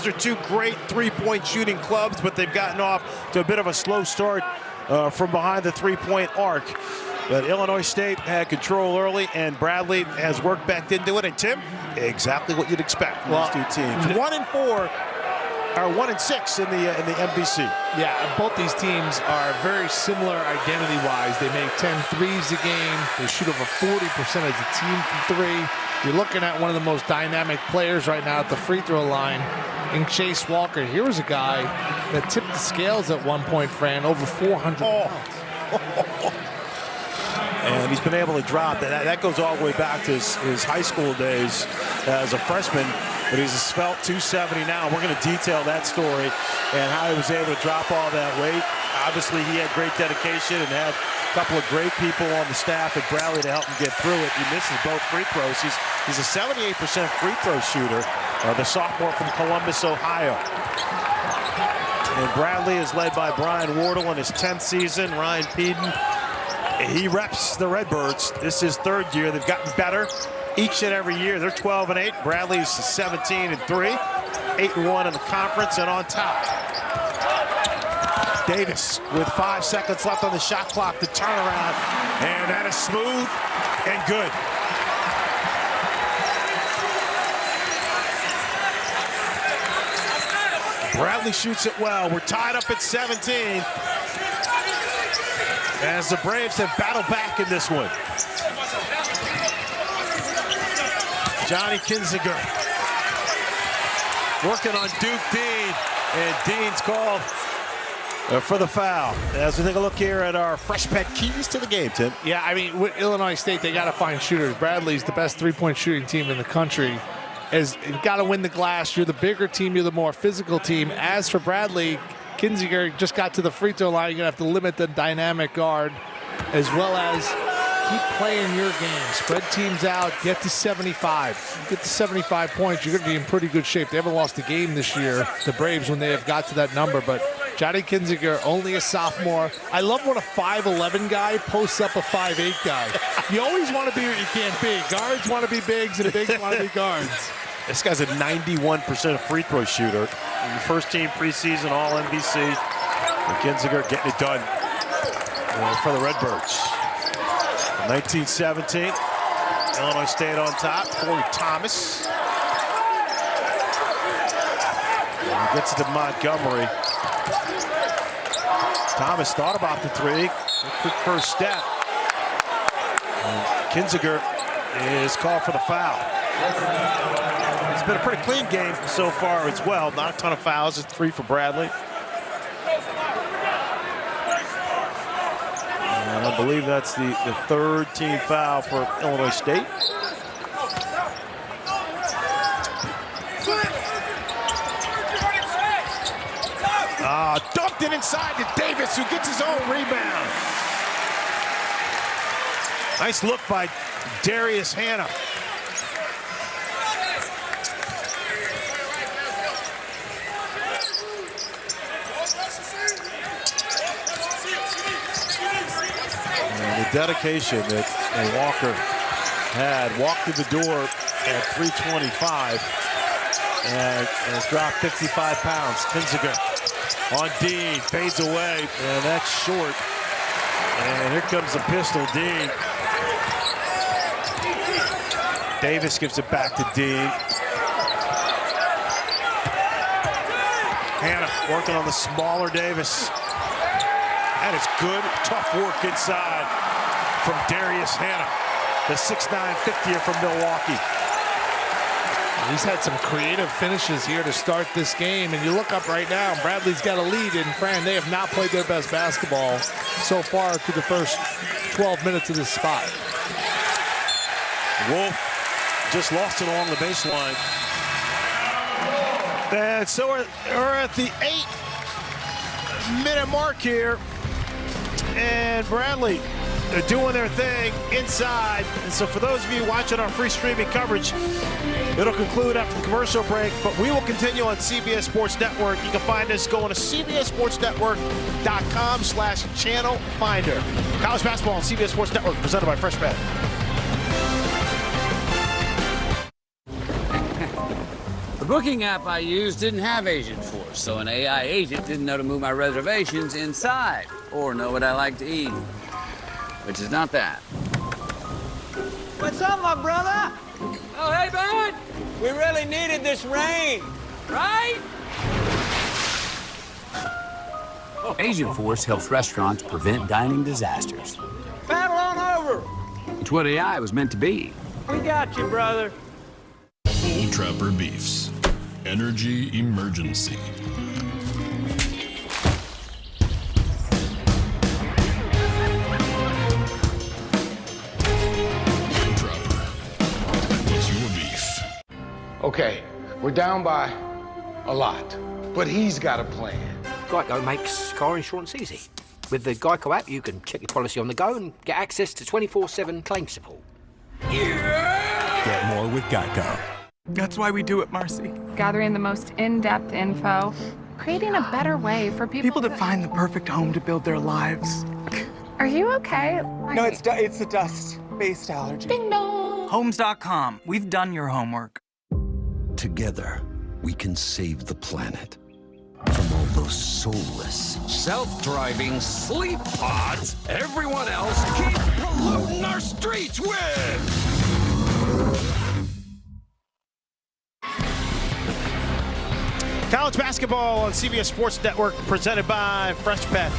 These are two great three-point shooting clubs, but they've gotten off to a bit of a slow start from behind the three-point arc. But Illinois State had control early, and Bradley has worked back into it. And Tim, exactly what you'd expect from these two teams. 1-4, or 1-6 in the MVC. Yeah, both these teams are very similar identity-wise. They make 10 threes a game. They shoot over 40% as a team from three. You're looking at one of the most dynamic players right now at the free throw line in Chase Walker. Here was a guy that tipped the scales at one point, Fran, over 400 pounds. And he's been able to drop. That goes all the way back to his high school days as a freshman. But he's a svelte 270 now. We're going to detail that story and how he was able to drop all that weight. Obviously, he had great dedication and had a couple of great people on the staff at Bradley to help him get through it. He misses both free throws. He's a 78% free throw shooter, the sophomore from Columbus, Ohio. And Bradley is led by Brian Wardle in his 10th season. Ryan Peden, he reps the Redbirds. This is third year. They've gotten better each and every year. They're 12-8. Bradley's 17-3, 8-1 in the conference, and on top, Davis with 5 seconds left on the shot clock to turn around, and that is smooth and good. Bradley shoots it well. We're tied up at 17 as the Braves have battled back in this one. Johnny Kinziger working on Duke Dean, and Dean's called for the foul. As we take a look here at our fresh pet keys to the game, Tim. Yeah, I mean, with Illinois State, they got to find shooters. Bradley's the best three-point shooting team in the country. You've got to win the glass. You're the bigger team. You're the more physical team. As for Bradley, Kinziger just got to the free throw line. You're going to have to limit the dynamic guard as well as keep playing your game. Spread teams out. Get to 75. Get to 75 points. You're going to be in pretty good shape. They haven't lost a game this year, the Braves, when they have got to that number. But Johnny Kinziger, only a sophomore. I love when a 5'11 guy posts up a 5'8 guy. You always want to be what you can't be. Guards want to be bigs, and bigs want to be guards. This guy's a 91% free throw shooter. First team preseason All-MVC. Kinziger getting it done for the Redbirds. 1917, Illinois State on top. Corey Thomas. And gets it to Montgomery. Thomas thought about the three. A quick first step. And Kinziger is called for the foul. It's been a pretty clean game so far as well. Not a ton of fouls. It's 3 for Bradley. And I believe that's the third team foul for Illinois State. Dumped it inside to Davis, who gets his own rebound. Nice look by Darius Hannah. And the dedication that Walker had, walked through the door at 325 and has dropped 55 pounds. Kinziger on Dean, fades away, and that's short. And here comes the pistol, Dean. Davis gives it back to Dean. Hannah working on the smaller Davis. That is good, tough work inside from Darius Hannah, the 6'9" 50er from Milwaukee. He's had some creative finishes here to start this game, and you look up right now, Bradley's got a lead, and Fran, they have not played their best basketball so far through the first 12 minutes of this spot. Wolf just lost it along the baseline. And so we're at the 8-minute mark here, and Bradley, they're doing their thing inside. And so for those of you watching our free streaming coverage, it'll conclude after the commercial break, but we will continue on CBS Sports Network. You can find us going to cbssportsnetwork.com/channel finder. College basketball on CBS Sports Network, presented by Fresh Bet. The booking app I used didn't have Agent Force, so an AI agent didn't know to move my reservations inside or know what I like to eat, which is not that. What's up, my brother? Oh, hey, bud! We really needed this rain. Right? Agent Force helps restaurants prevent dining disasters. Paddle on over. It's what AI was meant to be. We got you, brother. Old Trapper Beefs. Energy emergency. Old Trapper. What's your beef? Okay, we're down by a lot, but he's got a plan. Geico makes car insurance easy. With the Geico app, you can check your policy on the go and get access to 24/7 claim support. Get more with Geico. That's why we do it, Marcy. Gathering the most in-depth info, creating a better way for people to find the perfect home to build their lives. Are you okay? No, it's a dust-based allergy. Ding dong. Homes.com. We've done your homework. Together, we can save the planet from all those soulless, Self-driving sleep pods everyone else keeps polluting our streets with. College basketball on CBS Sports Network presented by Fresh Pet.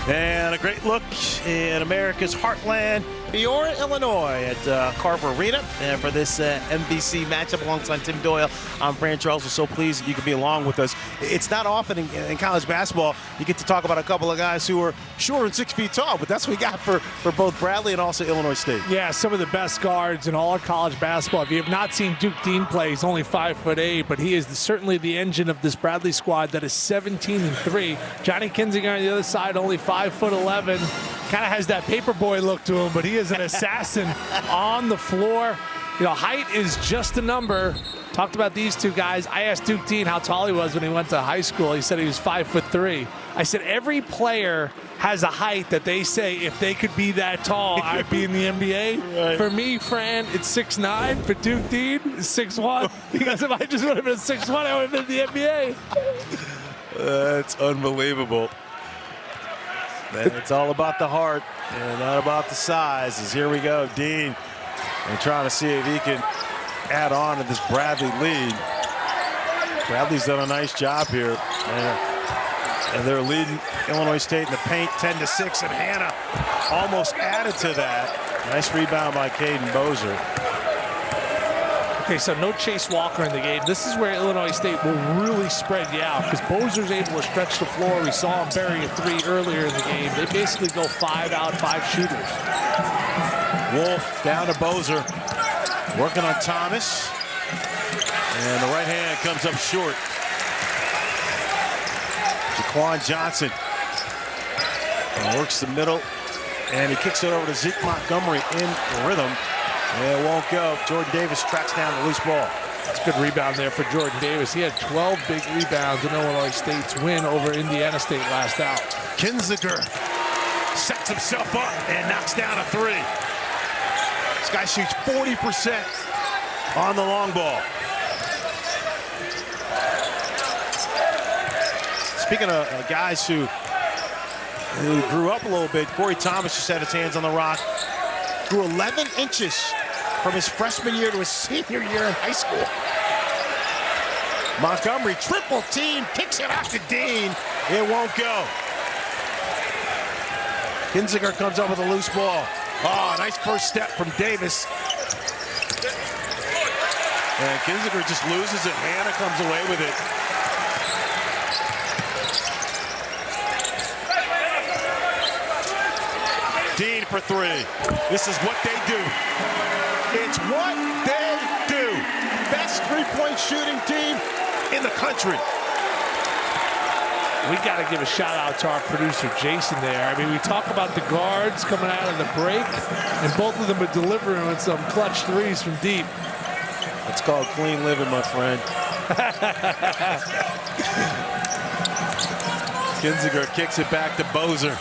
And a great look in America's heartland, Peoria, Illinois at Carver Arena. And for this NBC matchup alongside Tim Doyle, I'm Fran Charles. We're so pleased that you can be along with us. It's not often in college basketball you get to talk about a couple of guys who are shorter than 6 feet tall, but that's what we got for both Bradley and also Illinois State. Yeah, some of the best guards in all of college basketball. If you have not seen Duke Dean play, he's only 5'8", but he is certainly the engine of this Bradley squad that is 17-3. Johnny Kinzinger on the other side, only 5'11". Kind of has that paperboy look to him, but he is an assassin on the floor. You know, height is just a number. Talked about these two guys. I asked Duke Dean how tall he was when he went to high school. He said he was 5'3". I said every player has a height that they say if they could be that tall, I'd be in the NBA. Right. For me, Fran, it's 6'9". For Duke Dean, it's 6'1". Because if I just would have been 6'1", I would have been in the NBA. That's unbelievable. It's all about the heart and not about the size. As here we go, Dean, and trying to see if he can add on to this Bradley lead. Bradley's done a nice job here, and they're leading Illinois State in the paint 10-6, and Hannah almost added to that. Nice rebound by Caden Bozer. Okay, so no Chase Walker in the game. This is where Illinois State will really spread you out because Bozer's able to stretch the floor. We saw him bury a three earlier in the game. They basically go 5 out, 5 shooters. Wolf down to Bozer, working on Thomas. And the right hand comes up short. Jaquan Johnson works the middle, and he kicks it over to Zeke Montgomery in rhythm. And it won't go. Jordan Davis tracks down the loose ball. That's a good rebound there for Jordan Davis. He had 12 big rebounds in Illinois State's win over Indiana State last out. Kinzinger sets himself up and knocks down a three. This guy shoots 40% on the long ball. Speaking of guys who grew up a little bit, Corey Thomas just had his hands on the rock. Grew 11 inches from his freshman year to his senior year in high school. Montgomery triple team, kicks it off to Dean. It won't go. Kinzinger comes up with a loose ball. Oh, nice first step from Davis. And Kinzinger just loses it. Hannah comes away with it. Dean for three. This is what they do. It's what they do. Best three-point shooting team in the country. We got to give a shout out to our producer, Jason, there. I mean, we talk about the guards coming out of the break, and both of them are delivering with some clutch threes from deep. It's called clean living, my friend. Kinzinger kicks it back to Bozer.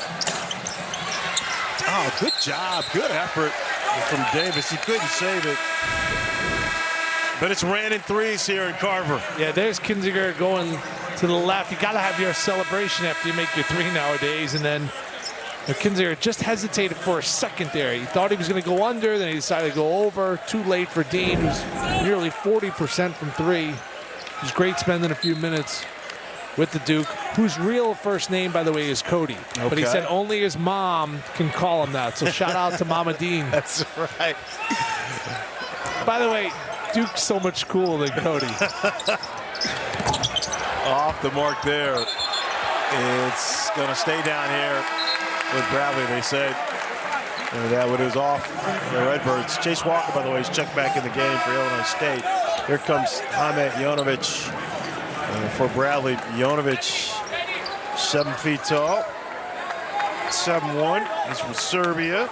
Oh, good job. Good effort from Davis. He couldn't save it. But it's raining threes here in Carver. Yeah, there's Kinziger going to the left. You got to have your celebration after you make your three nowadays. And then Kinziger just hesitated for a second there. He thought he was going to go under, then he decided to go over. Too late for Dean, who's nearly 40% from three. It was great spending a few minutes with the Duke, whose real first name, by the way, is Cody. Okay. But he said only his mom can call him that. So shout out to Mama Dean. That's right. By the way, Duke's so much cooler than Cody. Off the mark there. It's going to stay down here with Bradley, they said. And that one is off the Redbirds. Chase Walker, by the way, is checked back in the game for Illinois State. Here comes Hamet Jonovic. For Bradley, Jonovic, 7 feet tall, 7'1". He's from Serbia.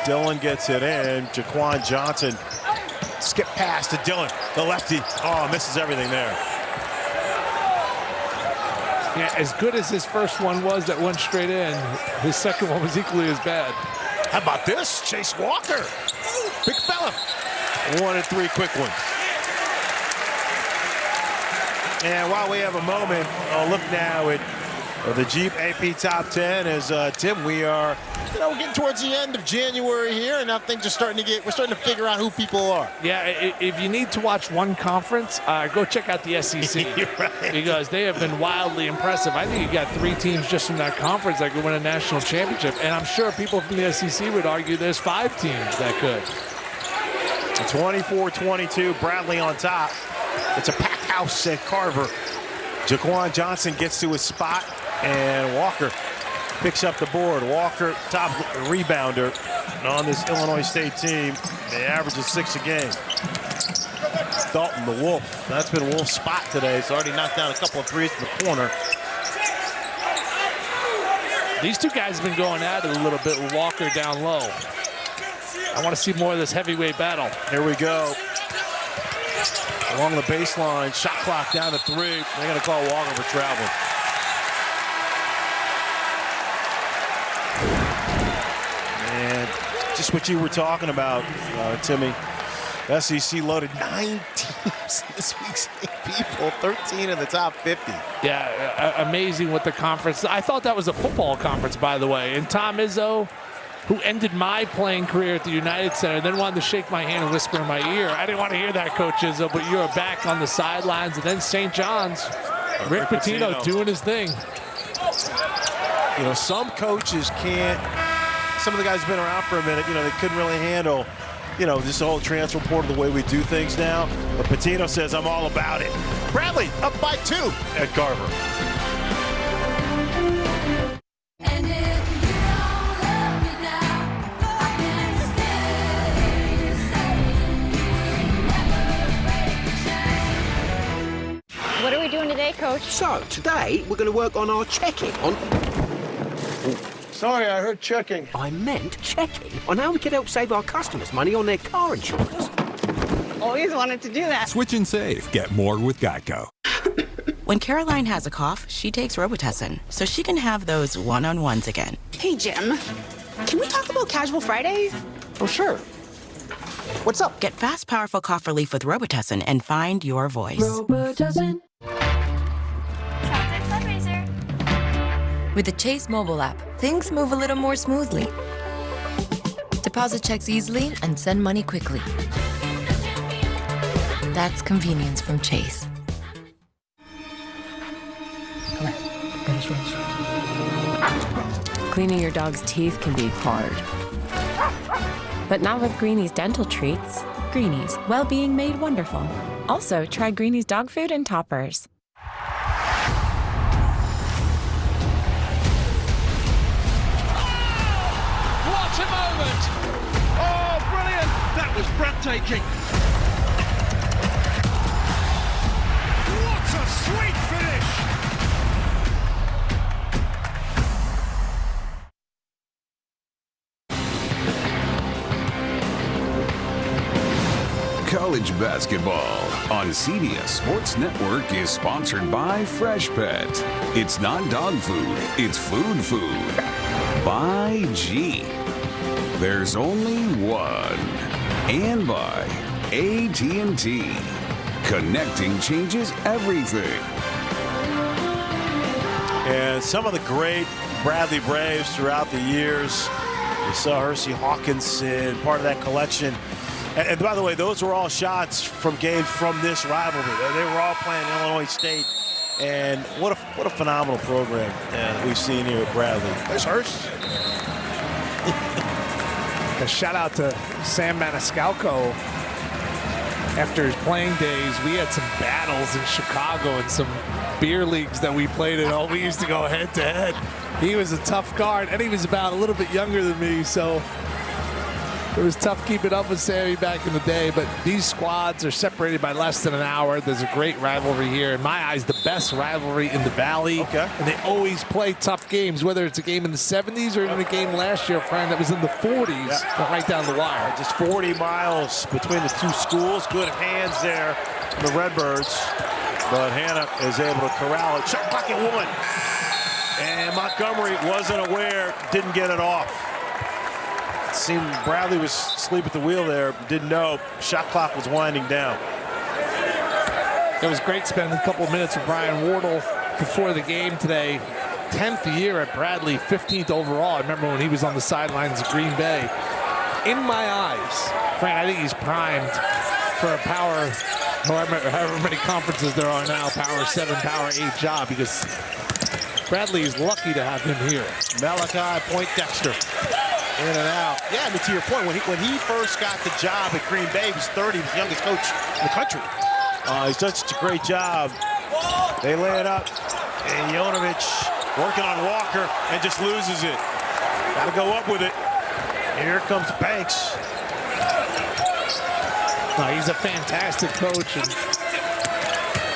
Dillon gets it in. Jaquan Johnson, skip pass to Dillon, the lefty. Oh, misses everything there. Yeah, as good as his first one was that went straight in, his second one was equally as bad. How about this? Chase Walker. Big fella. 1 and 3 quick ones. And while we have a moment, I'll look now at the Jeep AP Top 10 as Tim, we're getting towards the end of January here, and now things are starting to we're starting to figure out who people are. Yeah, if you need to watch one conference, go check out the SEC. Right. Because they have been wildly impressive. I think you got 3 teams just from that conference that could win a national championship, and I'm sure people from the SEC would argue there's 5 teams that could. 24-22, Bradley on top. It's a packed house at Carver. Jaquan Johnson gets to his spot, and Walker picks up the board. Walker, top rebounder on this Illinois State team. They average 6 a game. Dalton, the Wolf. That's been Wolf's spot today. He's already knocked down a couple of threes from the corner. These two guys have been going at it a little bit with Walker down low. I want to see more of this heavyweight battle. Here we go. Along the baseline, shot clock down to 3. They're going to call Walker for traveling. And just what you were talking about, Timmy. SEC loaded 9 teams this week's people, 13 in the top 50. Yeah, amazing with the conference. I thought that was a football conference, by the way. And Tom Izzo, who ended my playing career at the United Center, then wanted to shake my hand and whisper in my ear. I didn't want to hear that, Coach Izzo, but you're back on the sidelines. And then St. John's, Rick Pitino doing his thing. Some coaches can't, some of the guys have been around for a minute, they couldn't really handle, this whole transfer portal, the way we do things now. But Pitino says, I'm all about it. Bradley up by 2 at Carver. What are we doing today, Coach? So, today we're going to work on our checking on... Sorry, I heard checking. I meant checking on how we can help save our customers money on their car insurance. Always wanted to do that. Switch and save. Get more with Geico. When Caroline has a cough, she takes Robitussin, so she can have those one-on-ones again. Hey, Jim. Can we talk about casual Fridays? Oh, sure. What's up? Get fast, powerful cough relief with Robitussin and find your voice. Robitussin. Chocolate fundraiser. With the Chase mobile app, things move a little more smoothly. Deposit checks easily and send money quickly. That's convenience from Chase. Cleaning your dog's teeth can be hard. But not with Greenie's dental treats. Greenie's, well-being made wonderful. Also, try Greenie's dog food and toppers. What a moment! Oh, brilliant! That was breathtaking. What a sweet finish! College basketball on CBS Sports Network is sponsored by Fresh Pet. It's not dog food, it's food food. By G. There's only one. And by AT&T. Connecting changes everything. And some of the great Bradley Braves throughout the years. You saw Hersey Hawkinson, part of that collection. And by the way, those were all shots from games from this rivalry. They were all playing Illinois State. And what a phenomenal program that we've seen here at Bradley. There's Hurst. A shout out to Sam Maniscalco. After his playing days, we had some battles in Chicago and some beer leagues that we played in. Oh, we used to go head to head. He was a tough guard, and he was about a little bit younger than me, so it was tough keeping up with Sammy back in the day. But these squads are separated by less than an hour. There's a great rivalry here. In my eyes, the best rivalry in the Valley. Okay. And they always play tough games, whether it's a game in the 70s or even a game last year, friend, that was in the 40s, but right down the wire. Just 40 miles between the two schools. Good hands there, the Redbirds. But Hannah is able to corral it. Shot clock at 1. And Montgomery wasn't aware, didn't get it off. It seemed Bradley was asleep at the wheel there, didn't know. Shot clock was winding down. It was great spending a couple of minutes with Brian Wardle before the game today. 10th year at Bradley, 15th overall. I remember when he was on the sidelines of Green Bay. In my eyes, Fran, I think he's primed for a power, however many conferences there are now, Power 7, Power 8 job, because Bradley is lucky to have him here. Malachi Poindexter, in and out. Yeah, I mean, to your point, when he first got the job at Green Bay, he was 30, he was the youngest coach in the country. He's done such a great job. They lay it up, and Jonovich working on Walker and just loses it. Got to go up with it. And here comes Banks. No, he's a fantastic coach and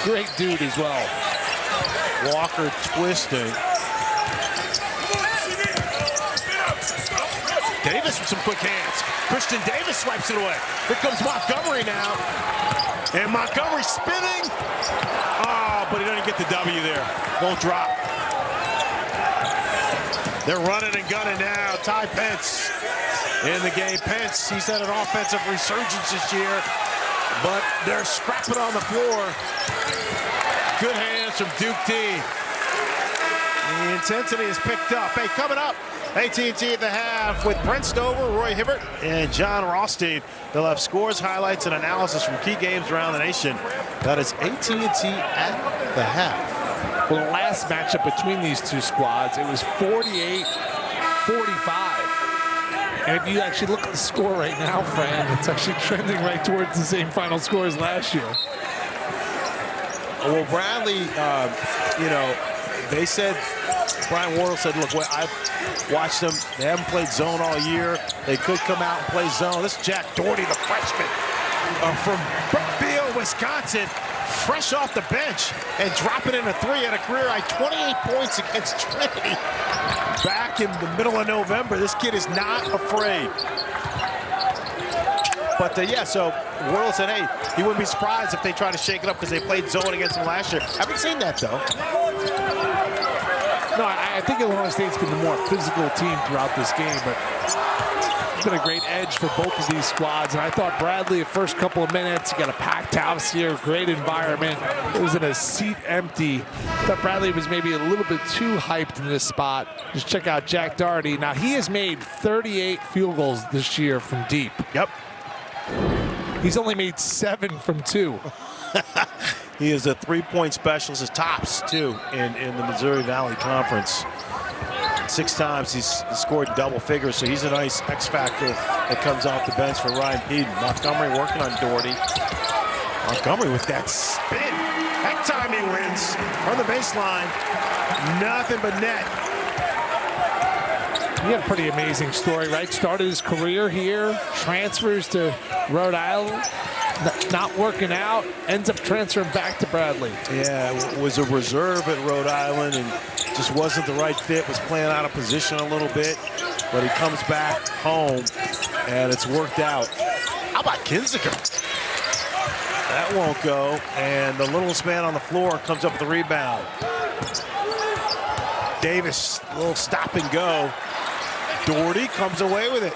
great dude as well. Walker twisting. Davis with some quick hands. Christian Davis swipes it away. Here comes Montgomery now. And Montgomery spinning. Oh, but he doesn't get the W there. Won't drop. They're running and gunning now. Ty Pence in the game. Pence, he's had an offensive resurgence this year, but they're scrapping on the floor. Good hands from Duke D. The intensity is picked up. Hey, coming up, AT&T at the half with Brent Stover, Roy Hibbert, and John Rothstein. They'll have scores, highlights, and analysis from key games around the nation. That is AT&T at the half. Well, the last matchup between these two squads, it was 48-45. And if you actually look at the score right now, Fran, it's actually trending right towards the same final score as last year. Well, Bradley, they said, Brian Wardle said, look, I've watched them. They haven't played zone all year. They could come out and play zone. This is Jack Doherty, the freshman from Brookfield, Wisconsin, fresh off the bench and dropping in a 3 at a career-high 28 points against Trinity back in the middle of November. This kid is not afraid. But so Wardle said, hey, he wouldn't be surprised if they try to shake it up because they played zone against him last year. Haven't seen that, though. No, I think Illinois State's been the more physical team throughout this game, but it's been a great edge for both of these squads. And I thought Bradley, the first couple of minutes, got a packed house here, great environment. It was in a seat empty. I thought Bradley was maybe a little bit too hyped in this spot. Just check out Jack Doherty. Now, he has made 38 field goals this year from deep. Yep. He's only made 7 from 2. He is a three-point specialist, his tops, too, in the Missouri Valley Conference. 6 times he's scored double figures, so he's a nice X factor that comes off the bench for Ryan Peden. Montgomery working on Doherty. Montgomery with that spin. That time he wins from the baseline. Nothing but net. He had a pretty amazing story, right? Started his career here, transfers to Rhode Island, not working out, ends up transferring back to Bradley. Yeah, was a reserve at Rhode Island and just wasn't the right fit, was playing out of position a little bit, but he comes back home and it's worked out. How about Kinziger? That won't go, and the littlest man on the floor comes up with the rebound. Davis, a little stop and go. Doherty comes away with it.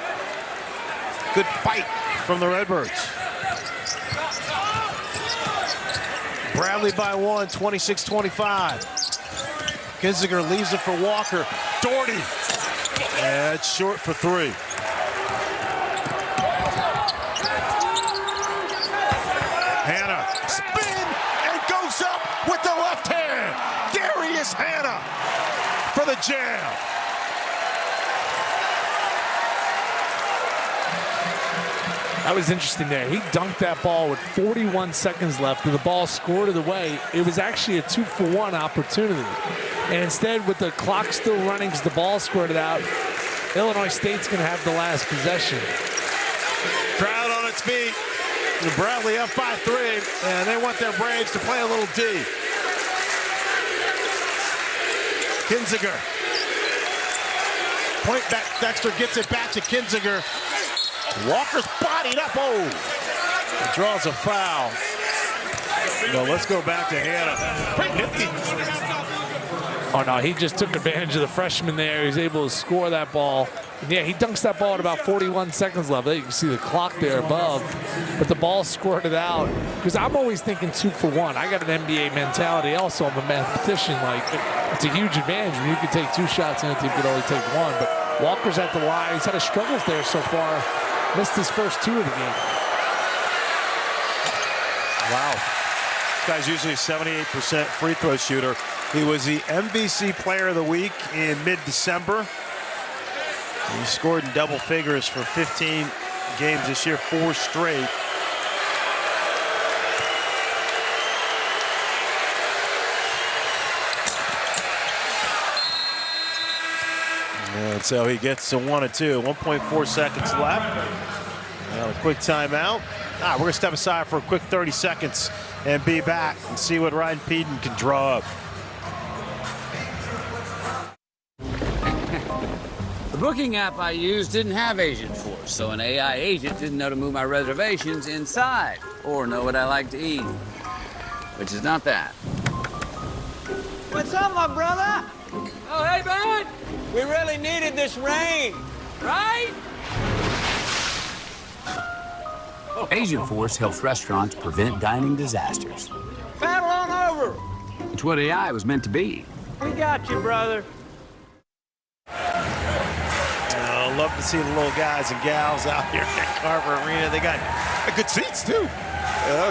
Good fight from the Redbirds. Bradley by one, 26-25. Kinziger leaves it for Walker. Doherty. And it's short for three. Hannah, spin, and goes up with the left hand. Darius Hannah for the jam. That was interesting there. He dunked that ball with 41 seconds left, and the ball squirted away. It was actually a 2-for-1 opportunity. And instead, with the clock still running because the ball squirted out, Illinois State's going to have the last possession. Crowd on its feet. And Bradley up by 3, and they want their Braves to play a little D. Kinziger. Point back. Dexter gets it back to Kinziger. Walker's bodied up. Oh, he draws a foul. No, let's go back to Hannah. Pretty nifty. Oh, no, he just took advantage of the freshman there. He was able to score that ball. And yeah, he dunks that ball at about 41 seconds left. You can see the clock there above. But the ball squirted out. Because I'm always thinking 2-for-1. I got an NBA mentality also. I'm a mathematician. Like, it's a huge advantage. You could take 2 shots and the team could only take 1. But Walker's at the line. He's had his struggles there so far. Missed his first 2 of the game. Wow. This guy's usually a 78% free throw shooter. He was the MVC Player of the Week in mid-December. He scored in double figures for 15 games this year, 4 straight. And so he gets to 1 and 2. 1.4 seconds left. Now a quick timeout. We're going to step aside for a quick 30 seconds and be back and see what Ryan Peden can draw up. The booking app I used didn't have Agent Force, so an AI agent didn't know to move my reservations inside or know what I like to eat, which is not that. What's up, my brother? Oh, hey, bud. We really needed this rain, right? Agent Force helps restaurants prevent dining disasters. Paddle on over. It's what AI was meant to be. We got you, brother. Love to see the little guys and gals out here at Carver Arena. They got good seats too.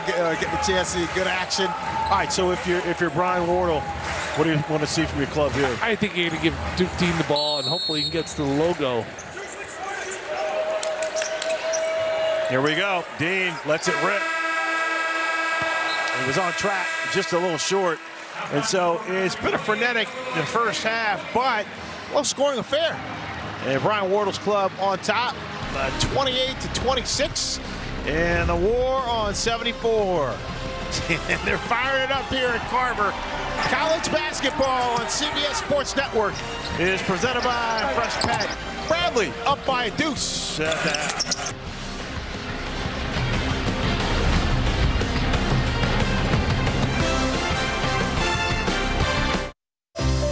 Getting a chance to see good action. All right, so if you're Brian Wardle, what do you want to see from your club here? I think you're going to give Duke Dean the ball, and hopefully he gets to the logo. Here we go. Dean lets it rip. He was on track, just a little short. And so it's been a frenetic in the first half, but low scoring affair. And Brian Wardle's club on top, 28-26, and the war on 74. And they're firing it up here at Carver. College basketball on CBS Sports Network is presented by Fresh Pet. Bradley up by a deuce at that.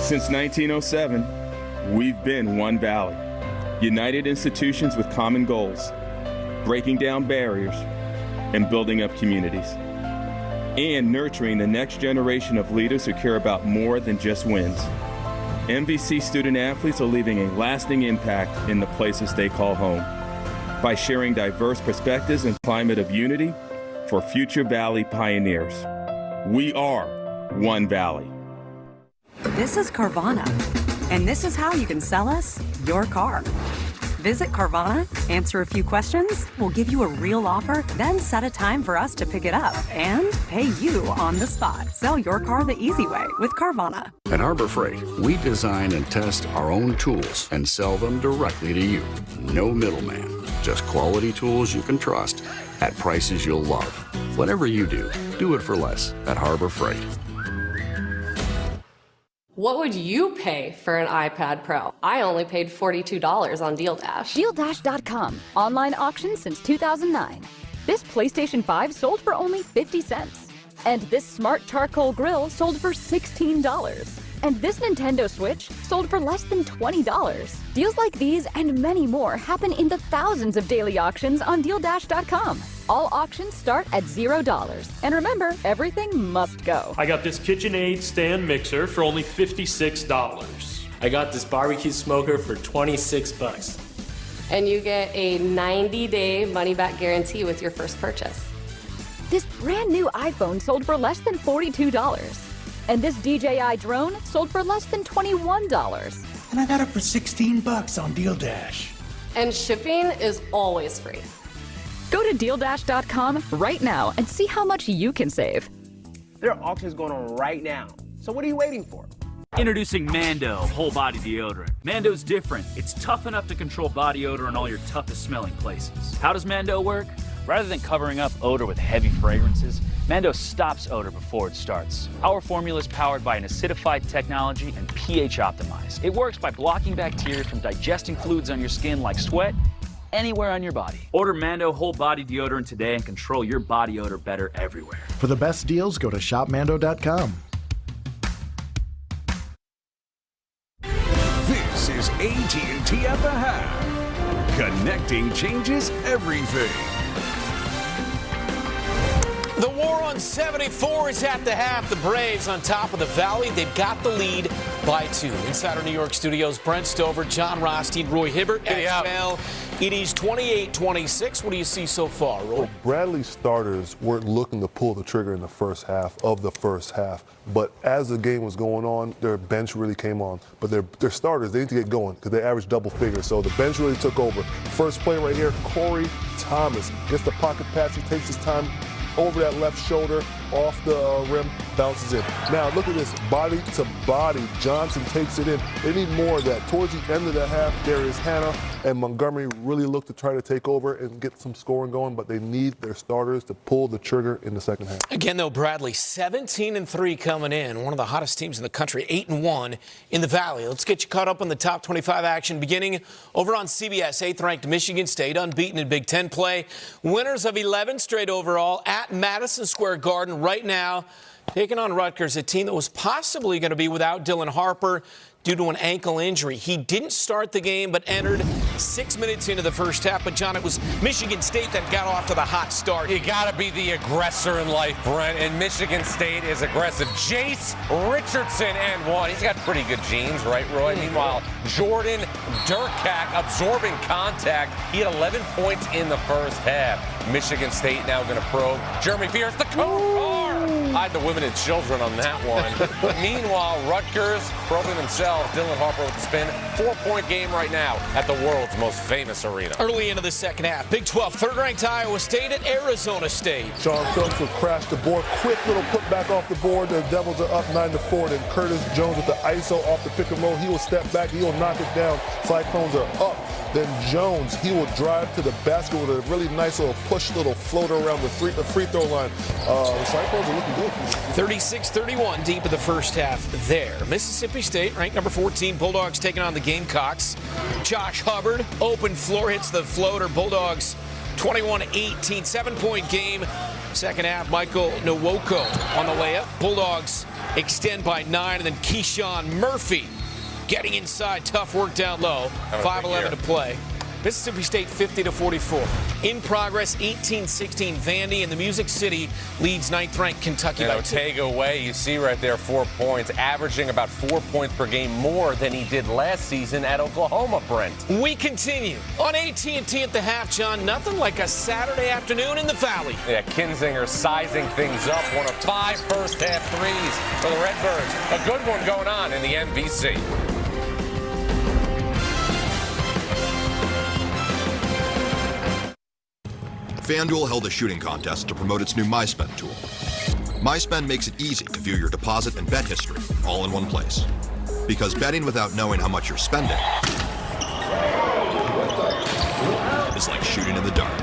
Since 1907, we've been One Valley, united institutions with common goals, breaking down barriers and building up communities, and nurturing the next generation of leaders who care about more than just wins. MVC student athletes are leaving a lasting impact in the places they call home by sharing diverse perspectives and climate of unity for future Valley pioneers. We are One Valley. This is Carvana, and this is how you can sell us your car. Visit Carvana, answer a few questions, we'll give you a real offer, then set a time for us to pick it up and pay you on the spot. Sell your car the easy way with Carvana. At Harbor Freight, we design and test our own tools and sell them directly to you. No middleman, just quality tools you can trust at prices you'll love. Whatever you do it for less at Harbor Freight. What would you pay for an iPad Pro? I only paid $42 on Deal Dash. DealDash.com. Online auction since 2009. This PlayStation 5 sold for only 50 cents. And this smart charcoal grill sold for $16. And this Nintendo Switch sold for less than $20. Deals like these and many more happen in the thousands of daily auctions on DealDash.com. All auctions start at $0. And remember, everything must go. I got this KitchenAid stand mixer for only $56. I got this barbecue smoker for $26. And you get a 90-day money-back guarantee with your first purchase. This brand new iPhone sold for less than $42. And this DJI drone sold for less than $21. And I got it for $16 on Deal Dash. And shipping is always free. Go to DealDash.com right now and see how much you can save. There are auctions going on right now. So what are you waiting for? Introducing Mando Whole Body Deodorant. Mando's different. It's tough enough to control body odor in all your toughest smelling places. How does Mando work? Rather than covering up odor with heavy fragrances, Mando stops odor before it starts. Our formula is powered by an acidified technology and pH optimized. It works by blocking bacteria from digesting fluids on your skin like sweat, anywhere on your body. Order Mando Whole Body Deodorant today and control your body odor better everywhere. For the best deals, go to shopmando.com. This is AT&T at the half. Connecting changes everything. The war on 74 is at the half. The Braves on top of the Valley. They've got the lead by 2. Inside our New York studios, Brent Stover, John Rothstein, Roy Hibbert, XL. It is 28-26. What do you see so far, Roy? Well, Bradley's starters weren't looking to pull the trigger in the first half of the first half. But as the game was going on, their bench really came on. But their starters, they need to get going because they average double figures. So the bench really took over. First play right here, Corey Thomas gets the pocket pass. He takes his time over that left shoulder, off the rim, bounces in. Now look at this, body to body. Johnson takes it in. They need more of that. Towards the end of the half, Darius Hannah and Montgomery really look to try to take over and get some scoring going, but they need their starters to pull the trigger in the second half. Again, though, Bradley, 17-3 coming in. One of the hottest teams in the country, 8-1 in the Valley. Let's get you caught up on the top 25 action, beginning over on CBS. 8th-ranked Michigan State, unbeaten in Big Ten play. Winners of 11 straight overall at Madison Square Garden right now, taking on Rutgers, a team that was possibly going to be without Dylan Harper due to an ankle injury. He didn't start the game, but entered 6 minutes into the first half. But, John, it was Michigan State that got off to the hot start. You got to be the aggressor in life, Brent, and Michigan State is aggressive. Jace Richardson and one. He's got pretty good genes, right, Roy? Meanwhile, Jordan Durkak absorbing contact. He had 11 points in the first half. Michigan State now going to probe Jeremy Fierce, the car. Hide the women and children on that one. Meanwhile, Rutgers probing themselves. Dylan Harper with the spin. 4-point game right now at the world's most famous arena. Early into the second half, Big 12, third-ranked Iowa State at Arizona State. Sean Phillips will crash the board. Quick little putback off the board. The Devils are up 9-4. Then Curtis Jones with the ISO off the pick and roll. He will step back. He will knock it down. Cyclones are up. Then Jones, he will drive to the basket with a really nice little push, little floater around the free throw line. The Cyclones are looking good. 36-31 deep in the first half there. Mississippi State, ranked number 14. Bulldogs taking on the Gamecocks. Josh Hubbard, open floor, hits the floater. Bulldogs 21-18, 7-point game. Second half, Michael Nwoko on the layup. Bulldogs extend by 9, and then Keyshawn Murphy getting inside, tough work down low. 5:11 to play. Mississippi State 50-44. In progress, 18-16 Vandy, and the Music City leads 9th-ranked Kentucky by 2. Otega Way, you see right there, 4 points, averaging about 4 points per game more than he did last season at Oklahoma, Brent. We continue on AT&T at the half, John. Nothing like a Saturday afternoon in the Valley. Yeah, Kinzinger sizing things up. One of 5 first-half threes for the Redbirds. A good one going on in the MVC. FanDuel held a shooting contest to promote its new MySpend tool. MySpend makes it easy to view your deposit and bet history all in one place. Because betting without knowing how much you're spending is like shooting in the dark.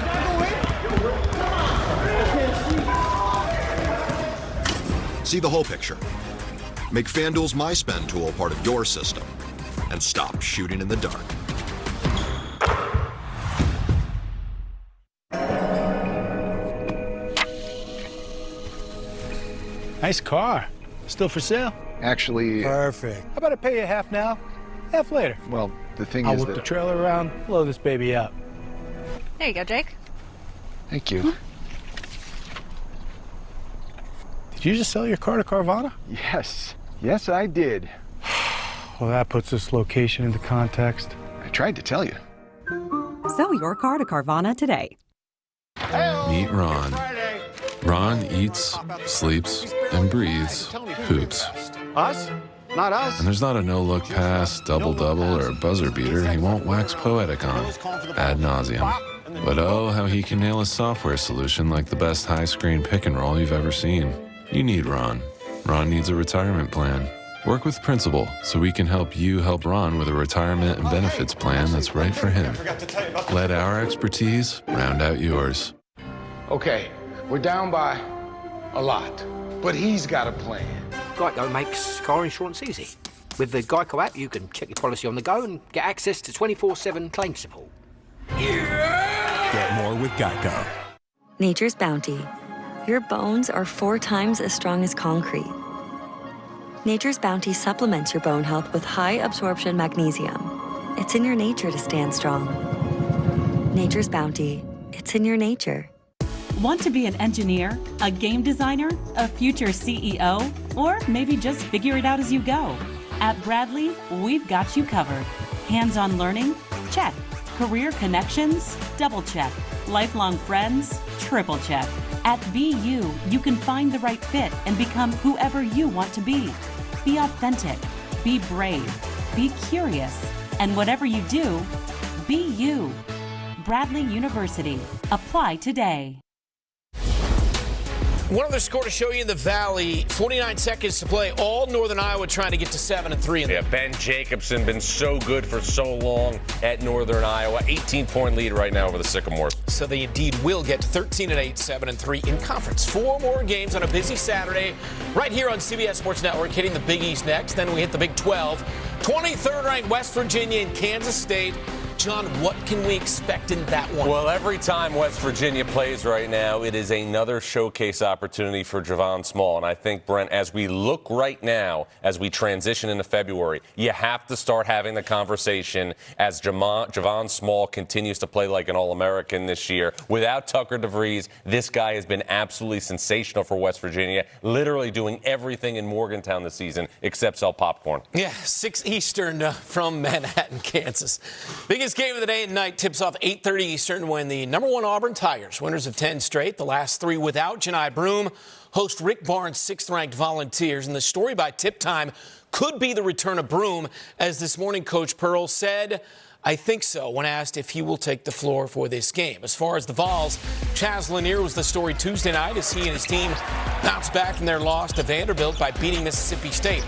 See the whole picture. Make FanDuel's MySpend tool part of your system and stop shooting in the dark. Nice car. Still for sale? Actually... Perfect. How about I pay you half now, half later? Well, the thing I'll is whip that... the trailer around, blow this baby up. There you go, Jake. Thank you. Did you just sell your car to Carvana? Yes. Yes, I did. Well, that puts this location into context. I tried to tell you. Sell your car to Carvana today. Meet Ron. Ron eats, sleeps, and breathes hoops. Us? Not us. And there's not a no-look pass, double-double, or buzzer beater he won't wax poetic on, ad nauseum. But oh, how he can nail a software solution like the best high-screen pick-and-roll you've ever seen. You need Ron. Ron needs a retirement plan. Work with Principal so we can help you help Ron with a retirement and benefits plan that's right for him. Let our expertise round out yours. Okay, we're down by a lot, but he's got a plan. Geico makes car insurance easy. With the Geico app, you can check your policy on the go and get access to 24/7 claim support. Get more with Geico. Nature's Bounty. Your bones are 4 times as strong as concrete. Nature's Bounty supplements your bone health with high-absorption magnesium. It's in your nature to stand strong. Nature's Bounty. It's in your nature. Want to be an engineer, a game designer, a future CEO, or maybe just figure it out as you go? At Bradley, we've got you covered. Hands-on learning? Check. Career connections? Double check. Lifelong friends? Triple check. At BU, you can find the right fit and become whoever you want to be. Be authentic. Be brave. Be curious. And whatever you do, be you. Bradley University. Apply today. One other score to show you in the Valley. 49 seconds to play. All Northern Iowa trying to get to 7-3. Yeah, Ben Jacobson been so good for so long at Northern Iowa. 18-point lead right now over the Sycamores. So they indeed will get to 13-8, 7-3 in conference. 4 more games on a busy Saturday right here on CBS Sports Network, hitting the Big East next. Then we hit the Big 12. 23rd ranked West Virginia and Kansas State. John, what can we expect in that one? Well, every time West Virginia plays right now, it is another showcase opportunity for Javon Small. And I think, Brent, as we look right now, as we transition into February, you have to start having the conversation as Javon Small continues to play like an All-American this year. Without Tucker DeVries, this guy has been absolutely sensational for West Virginia, literally doing everything in Morgantown this season except sell popcorn. Yeah, 6 Eastern from Manhattan, Kansas. Biggest game of the day and night tips off 8:30 Eastern when the #1 Auburn Tigers, winners of 10 straight, the last 3 without Janai Broome, host Rick Barnes' 6th-ranked Volunteers. And the story by Tip Time could be the return of Broome, as this morning Coach Pearl said, "I think so," when asked if he will take the floor for this game. As far as the Vols, Chaz Lanier was the story Tuesday night as he and his team bounced back from their loss to Vanderbilt by beating Mississippi State.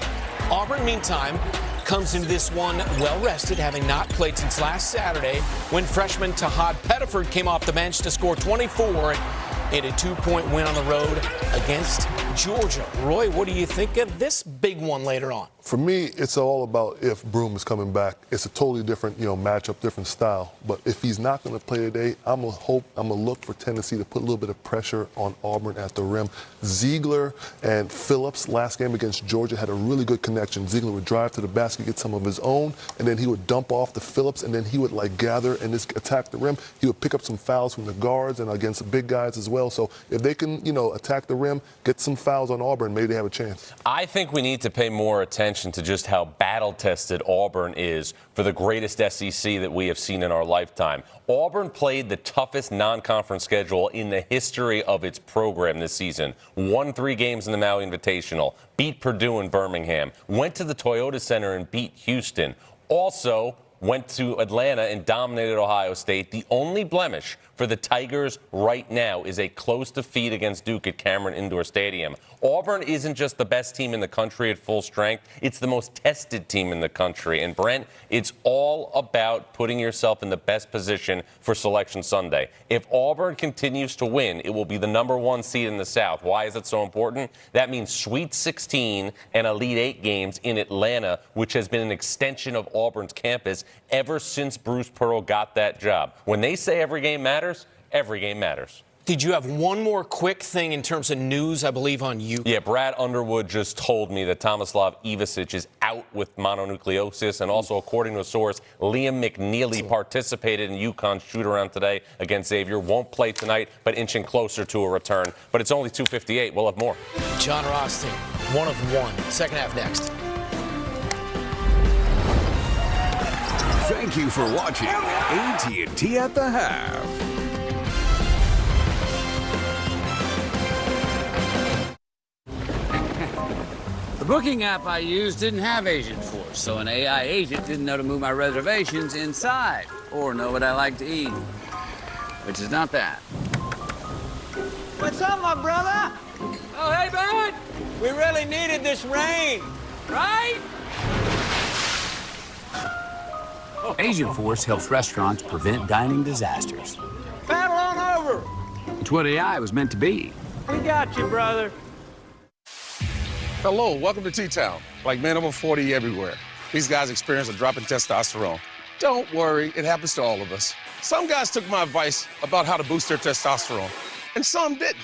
Auburn, meantime, comes into this one well-rested, having not played since last Saturday when freshman Tahad Pettiford came off the bench to score 24 in a 2-point win on the road against Georgia. Roy, what do you think of this big one later on? For me, it's all about if Broome is coming back. It's a totally different, matchup, different style. But if he's not going to play today, I'm gonna look for Tennessee to put a little bit of pressure on Auburn at the rim. Ziegler and Phillips last game against Georgia had a really good connection. Ziegler would drive to the basket, get some of his own, and then he would dump off to Phillips, and then he would gather and just attack the rim. He would pick up some fouls from the guards and against the big guys as well. So if they can, attack the rim, get some fouls on Auburn, maybe they have a chance. I think we need to pay more attention to just how battle-tested Auburn is for the greatest SEC that we have seen in our lifetime. Auburn played the toughest non-conference schedule in the history of its program this season. Won 3 games in the Maui Invitational, beat Purdue and Birmingham, went to the Toyota Center and beat Houston. Also went to Atlanta and dominated Ohio State. The only blemish for the Tigers right now is a close defeat against Duke at Cameron Indoor Stadium. Auburn isn't just the best team in the country at full strength. It's the most tested team in the country. And, Brent, it's all about putting yourself in the best position for Selection Sunday. If Auburn continues to win, it will be the #1 seed in the South. Why is it so important? That means Sweet 16 and Elite 8 games in Atlanta, which has been an extension of Auburn's campus ever since Bruce Pearl got that job. When they say every game matters, every game matters. Did you have one more quick thing in terms of news, I believe, on you? Yeah, Brad Underwood just told me that Tomislav Ivicic is out with mononucleosis, and also, according to a source, Liam McNeely participated in UConn's shoot-around today against Xavier. Won't play tonight, but inching closer to a return. But it's only 2:58. We'll have more. John Rothstein, 1 of 1. Second half next. Thank you for watching AT&T at the Half. The booking app I used didn't have Agent Force, so an AI agent didn't know to move my reservations inside or know what I like to eat, which is not that. What's up, my brother? Oh, hey, bud. We really needed this rain, right? Agent Force helps restaurants prevent dining disasters. Paddle on over. It's what AI was meant to be. We got you, brother. Hello, welcome to T-Town. Like men over 40 everywhere. These guys experience a drop in testosterone. Don't worry, it happens to all of us. Some guys took my advice about how to boost their testosterone, and some didn't.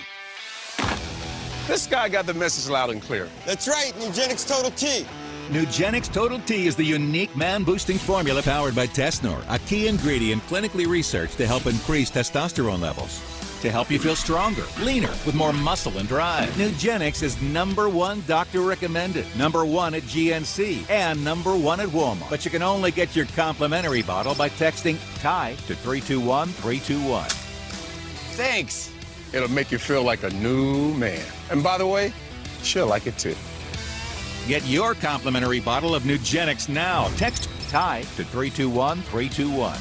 This guy got the message loud and clear. That's right, Nugenix Total T. Nugenix Total T is the unique man-boosting formula powered by Tesnor, a key ingredient clinically researched to help increase testosterone levels. To help you feel stronger, leaner, with more muscle and drive. Nugenix is #1 doctor recommended, #1 at GNC, and #1 at Walmart. But you can only get your complimentary bottle by texting TIE to 321-321. Thanks. It'll make you feel like a new man. And by the way, she'll like it too. Get your complimentary bottle of Nugenix now. Text TIE to 321-321.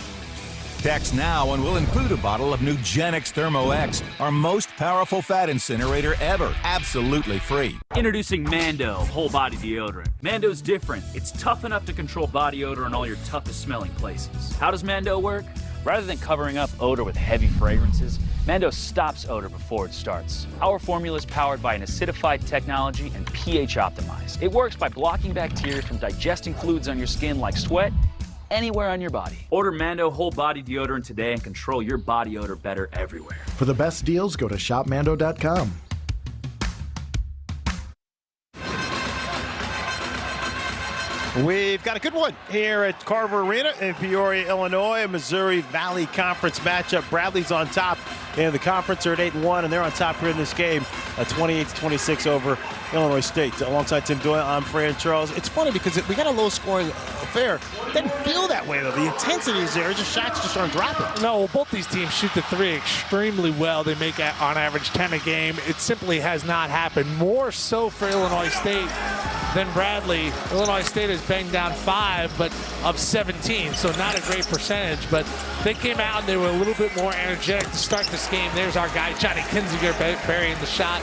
Text now and we'll include a bottle of Nugenix Thermo X, our most powerful fat incinerator ever. Absolutely free. Introducing Mando whole body deodorant. Mando's different. It's tough enough to control body odor in all your toughest smelling places. How does Mando work? Rather than covering up odor with heavy fragrances, Mando stops odor before it starts. Our formula is powered by an acidified technology and pH optimized. It works by blocking bacteria from digesting fluids on your skin like sweat anywhere on your body. Order Mando whole body deodorant today and control your body odor better everywhere. For the best deals, go to shopmando.com. We've got a good one here at Carver Arena in Peoria, Illinois, a Missouri Valley Conference matchup. Bradley's on top in the conference. They're at 8-1, and they're on top here in this game, 28-26 over Illinois State. Alongside Tim Doyle, I'm Fran Charles. It's funny because we got a low-scoring affair. It doesn't feel that way, though. The intensity is there. Just shots just aren't dropping. No, both these teams shoot the three extremely well. They make, on average, 10 a game. It simply has not happened. More so for Illinois State than Bradley. Illinois State has banged down 5, but of 17, so not a great percentage. But they came out and they were a little bit more energetic to start this game. There's our guy, Johnny Kinziger, burying the shot.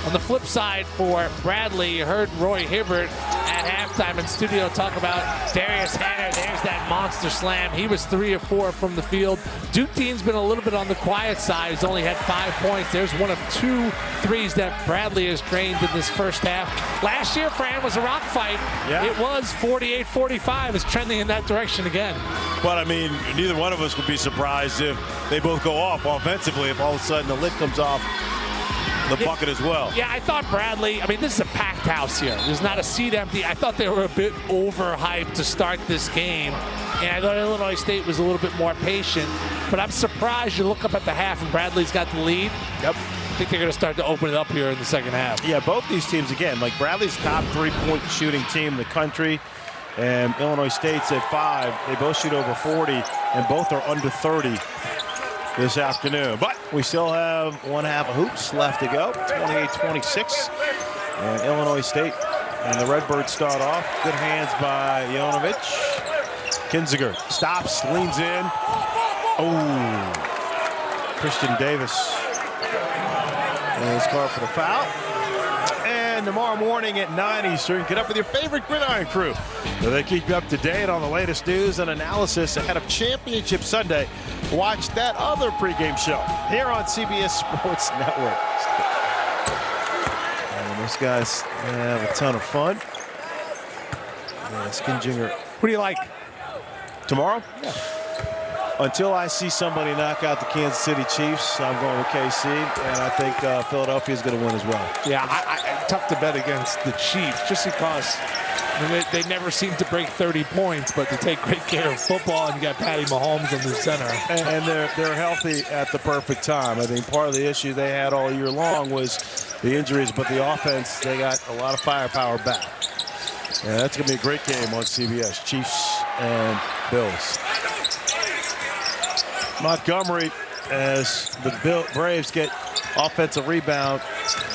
On the flip side for Bradley, you heard Roy Hibbert at halftime in studio talk about Darius Hanner. There's that monster slam. He was 3 of 4 from the field. Duke Dean's been a little bit on the quiet side. He's only had 5 points. There's one of 2 threes that Bradley has drained in this first half. Last year, Fran, was a rock fight. Yeah. It was 48-45. It's trending in that direction again. But, I mean, neither one of us would be surprised if they both go off offensively, if all of a sudden the lid comes off the bucket as well. Yeah, I thought Bradley, I mean, this is a packed house here. There's not a seat empty. I thought they were a bit overhyped to start this game. And I thought Illinois State was a little bit more patient. But I'm surprised you look up at the half and Bradley's got the lead. Yep. I think they're going to start to open it up here in the second half. Yeah, both these teams, again, like Bradley's top 3-point shooting team in the country. And Illinois State's at 5. They both shoot over 40, and both are under 30 this afternoon. But we still have one half of hoops left to go, 28-26. And Illinois State and the Redbirds start off. Good hands by Jonovic. Kinziger stops, leans in. Oh, Christian Davis. And his card for the foul. And tomorrow morning at 9 Eastern, get up with your favorite Gridiron crew, so they keep you up to date on the latest news and analysis ahead of Championship Sunday. Watch that other pregame show here on CBS Sports Network. And those guys have a ton of fun. Yeah, Skinjinger. Who do you like? Tomorrow? Yeah. until I see somebody knock out the Kansas City Chiefs, I'm going with KC, and I think Philadelphia is going to win as well. Yeah, tough to bet against the Chiefs just because they never seem to break 30 points, but they take great care of football, and you got Patty Mahomes in the center. And they're healthy at the perfect time. I think part of the issue they had all year long was the injuries, but the offense, they got a lot of firepower back. And that's going to be a great game on CBS, Chiefs and Bills. Montgomery, as the Braves get offensive rebound,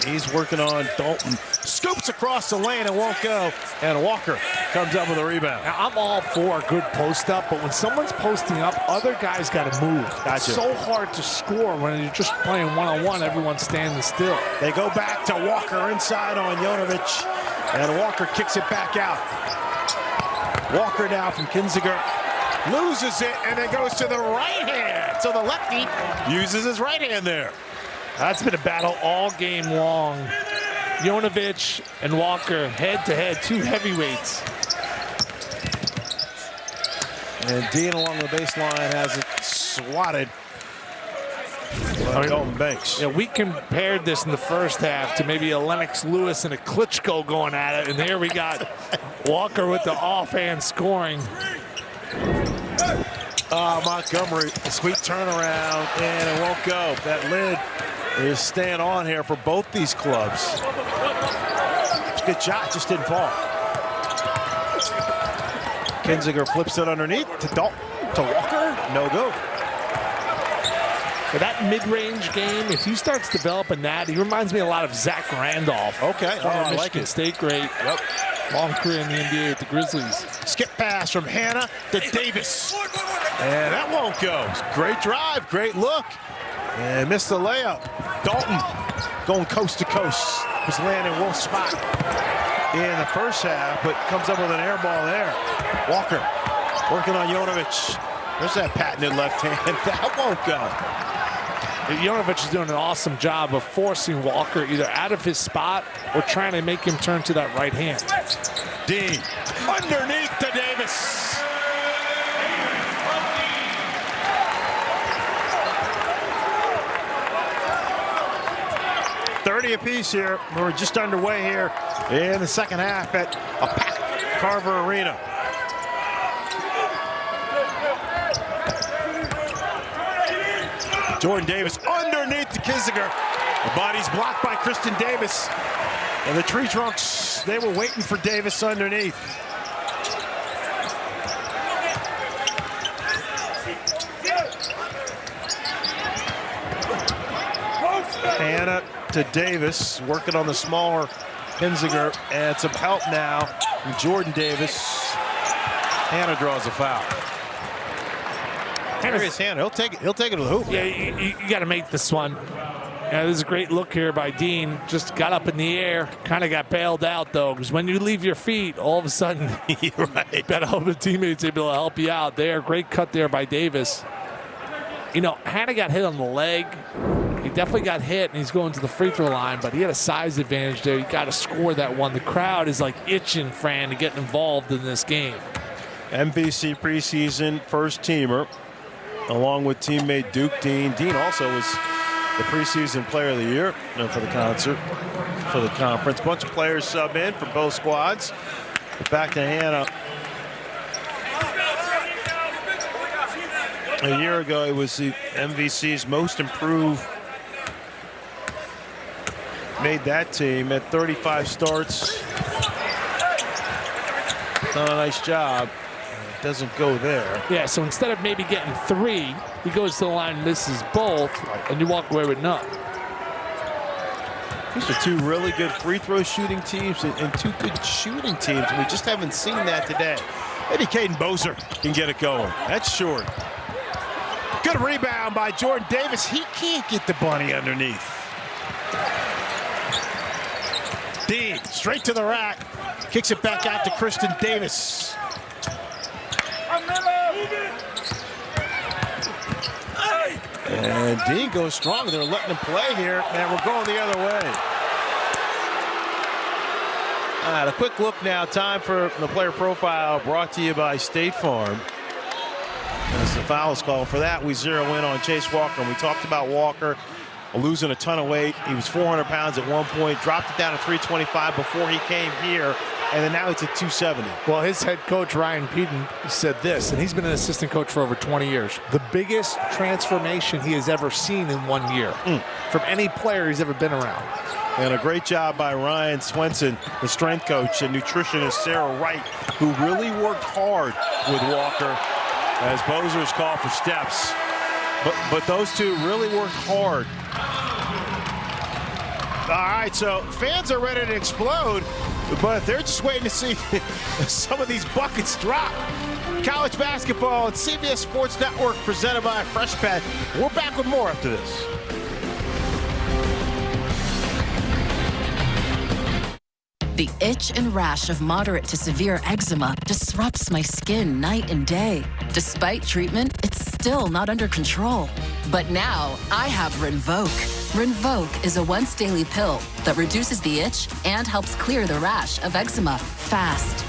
he's working on Dalton. Scoops across the lane and won't go. And Walker comes up with a rebound. Now, I'm all for a good post-up, but when someone's posting up, other guys got to move. Gotcha. It's so hard to score when you're just playing one-on-one. Everyone's standing still. They go back to Walker inside on Jonovich, and Walker kicks it back out. Walker now from Kinziger. Loses it, and then goes to the right hand. So the lefty uses his right hand there. That's been a battle all game long. Jonovich and Walker head-to-head, two heavyweights. And Dean along the baseline has it swatted by Dalton Banks. Yeah, we compared this in the first half to maybe a Lennox Lewis and a Klitschko going at it, and here we got Walker with the offhand scoring. Montgomery, a sweet turnaround, and it won't go. That lid is staying on here for both these clubs. It's a good shot, just didn't fall. Kinziger flips it underneath to Dalton, to Walker, no go. For that mid-range game, if he starts developing that, he reminds me a lot of Zach Randolph. Okay, I like Michigan it. State great. Yep. Long career in the NBA with the Grizzlies. Skip pass from Hannah to Davis. And that won't go. Great drive, great look. And missed the layup. Dalton going coast to coast. Was landing one spot in the first half, but comes up with an air ball there. Walker working on Jonovich. There's that patented left hand. That won't go. Jonovich is doing an awesome job of forcing Walker either out of his spot or trying to make him turn to that right hand. Dean underneath to Davis. .30 apiece here. We're just underway here in the second half at a packed Carver Arena. Jordan Davis underneath to Kinziger. The body's blocked by Kristen Davis. And the tree trunks, they were waiting for Davis underneath. Hannah to Davis, working on the smaller Kinziger, and some help now from Jordan Davis. Hannah draws a foul. Hannah's Hannah, he'll take it to the hoop. Yeah, you got to make this one. Yeah, this is a great look here by Dean. Just got up in the air, kind of got bailed out though, because when you leave your feet, all of a sudden, you're right. You better hope the teammates able to help you out there. Great cut there by Davis. You know, Hannah got hit on the leg. He definitely got hit, and he's going to the free throw line, but he had a size advantage there. You got to score that one. The crowd is like itching, Fran, to get involved in this game. MVC preseason first teamer, along with teammate Duke Dean. Dean also was the preseason player of the year for the conference. Bunch of players sub in for both squads. Back to Hannah. A year ago, it was the MVC's most improved. Made that team at 35 starts. Done a nice job. It doesn't go there. Yeah, so instead of maybe getting 3, he goes to the line and misses both, and you walk away with none. These are two really good free throw shooting teams and two good shooting teams. We just haven't seen that today. Maybe Caden Bozer can get it going. That's short. Good rebound by Jordan Davis. He can't get the bunny underneath. Dean straight to the rack. Kicks it back out to Kristen Davis. And Dean goes strong. They're letting him play here. Man, we're going the other way. All right, a quick look now. Time for the player profile brought to you by State Farm. As the foul is called. For that, we zero in on Chase Walker. And we talked about Walker losing a ton of weight. He was 400 pounds at one point, dropped it down to 325 before he came here, and then now it's at 270. Well, his head coach, Ryan Peden, said this, and he's been an assistant coach for over 20 years. The biggest transformation he has ever seen in 1 year from any player he's ever been around. And a great job by Ryan Swenson, the strength coach, and nutritionist Sarah Wright, who really worked hard with Walker as Bozer's called for steps. But those two really worked hard. All right, so fans are ready to explode, but they're just waiting to see some of these buckets drop. College basketball at CBS Sports Network presented by Freshpet. We're back with more after this. The itch and rash of moderate to severe eczema disrupts my skin night and day. Despite treatment, it's still not under control. But now I have Rinvoq. Rinvoq is a once-daily pill that reduces the itch and helps clear the rash of eczema fast.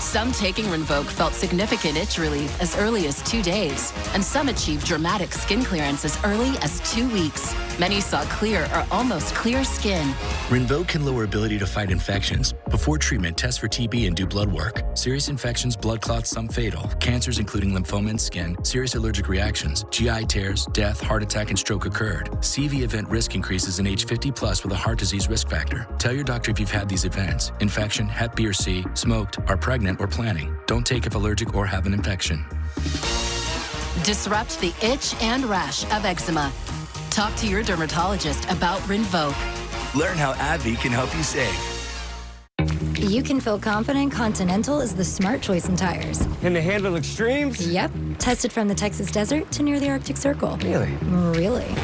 Some taking Rinvoq felt significant itch relief as early as 2 days, and some achieved dramatic skin clearance as early as 2 weeks. Many saw clear or almost clear skin. Rinvoq can lower ability to fight infections. Before treatment, test for TB and do blood work. Serious infections, blood clots, some fatal. Cancers including lymphoma and skin, serious allergic reactions, GI tears, death, heart attack, and stroke occurred. CV event risk increases in age 50 plus with a heart disease risk factor. Tell your doctor if you've had these events: infection, Hep B or C, smoked, are pregnant, or planning. Don't take if allergic or have an infection. Disrupt the itch and rash of eczema. Talk to your dermatologist about Rinvoq. Learn how AbbVie can help you save. You can feel confident Continental is the smart choice in tires. Can they handle extremes? Yep. Tested from the Texas desert to near the Arctic Circle. Really? Really.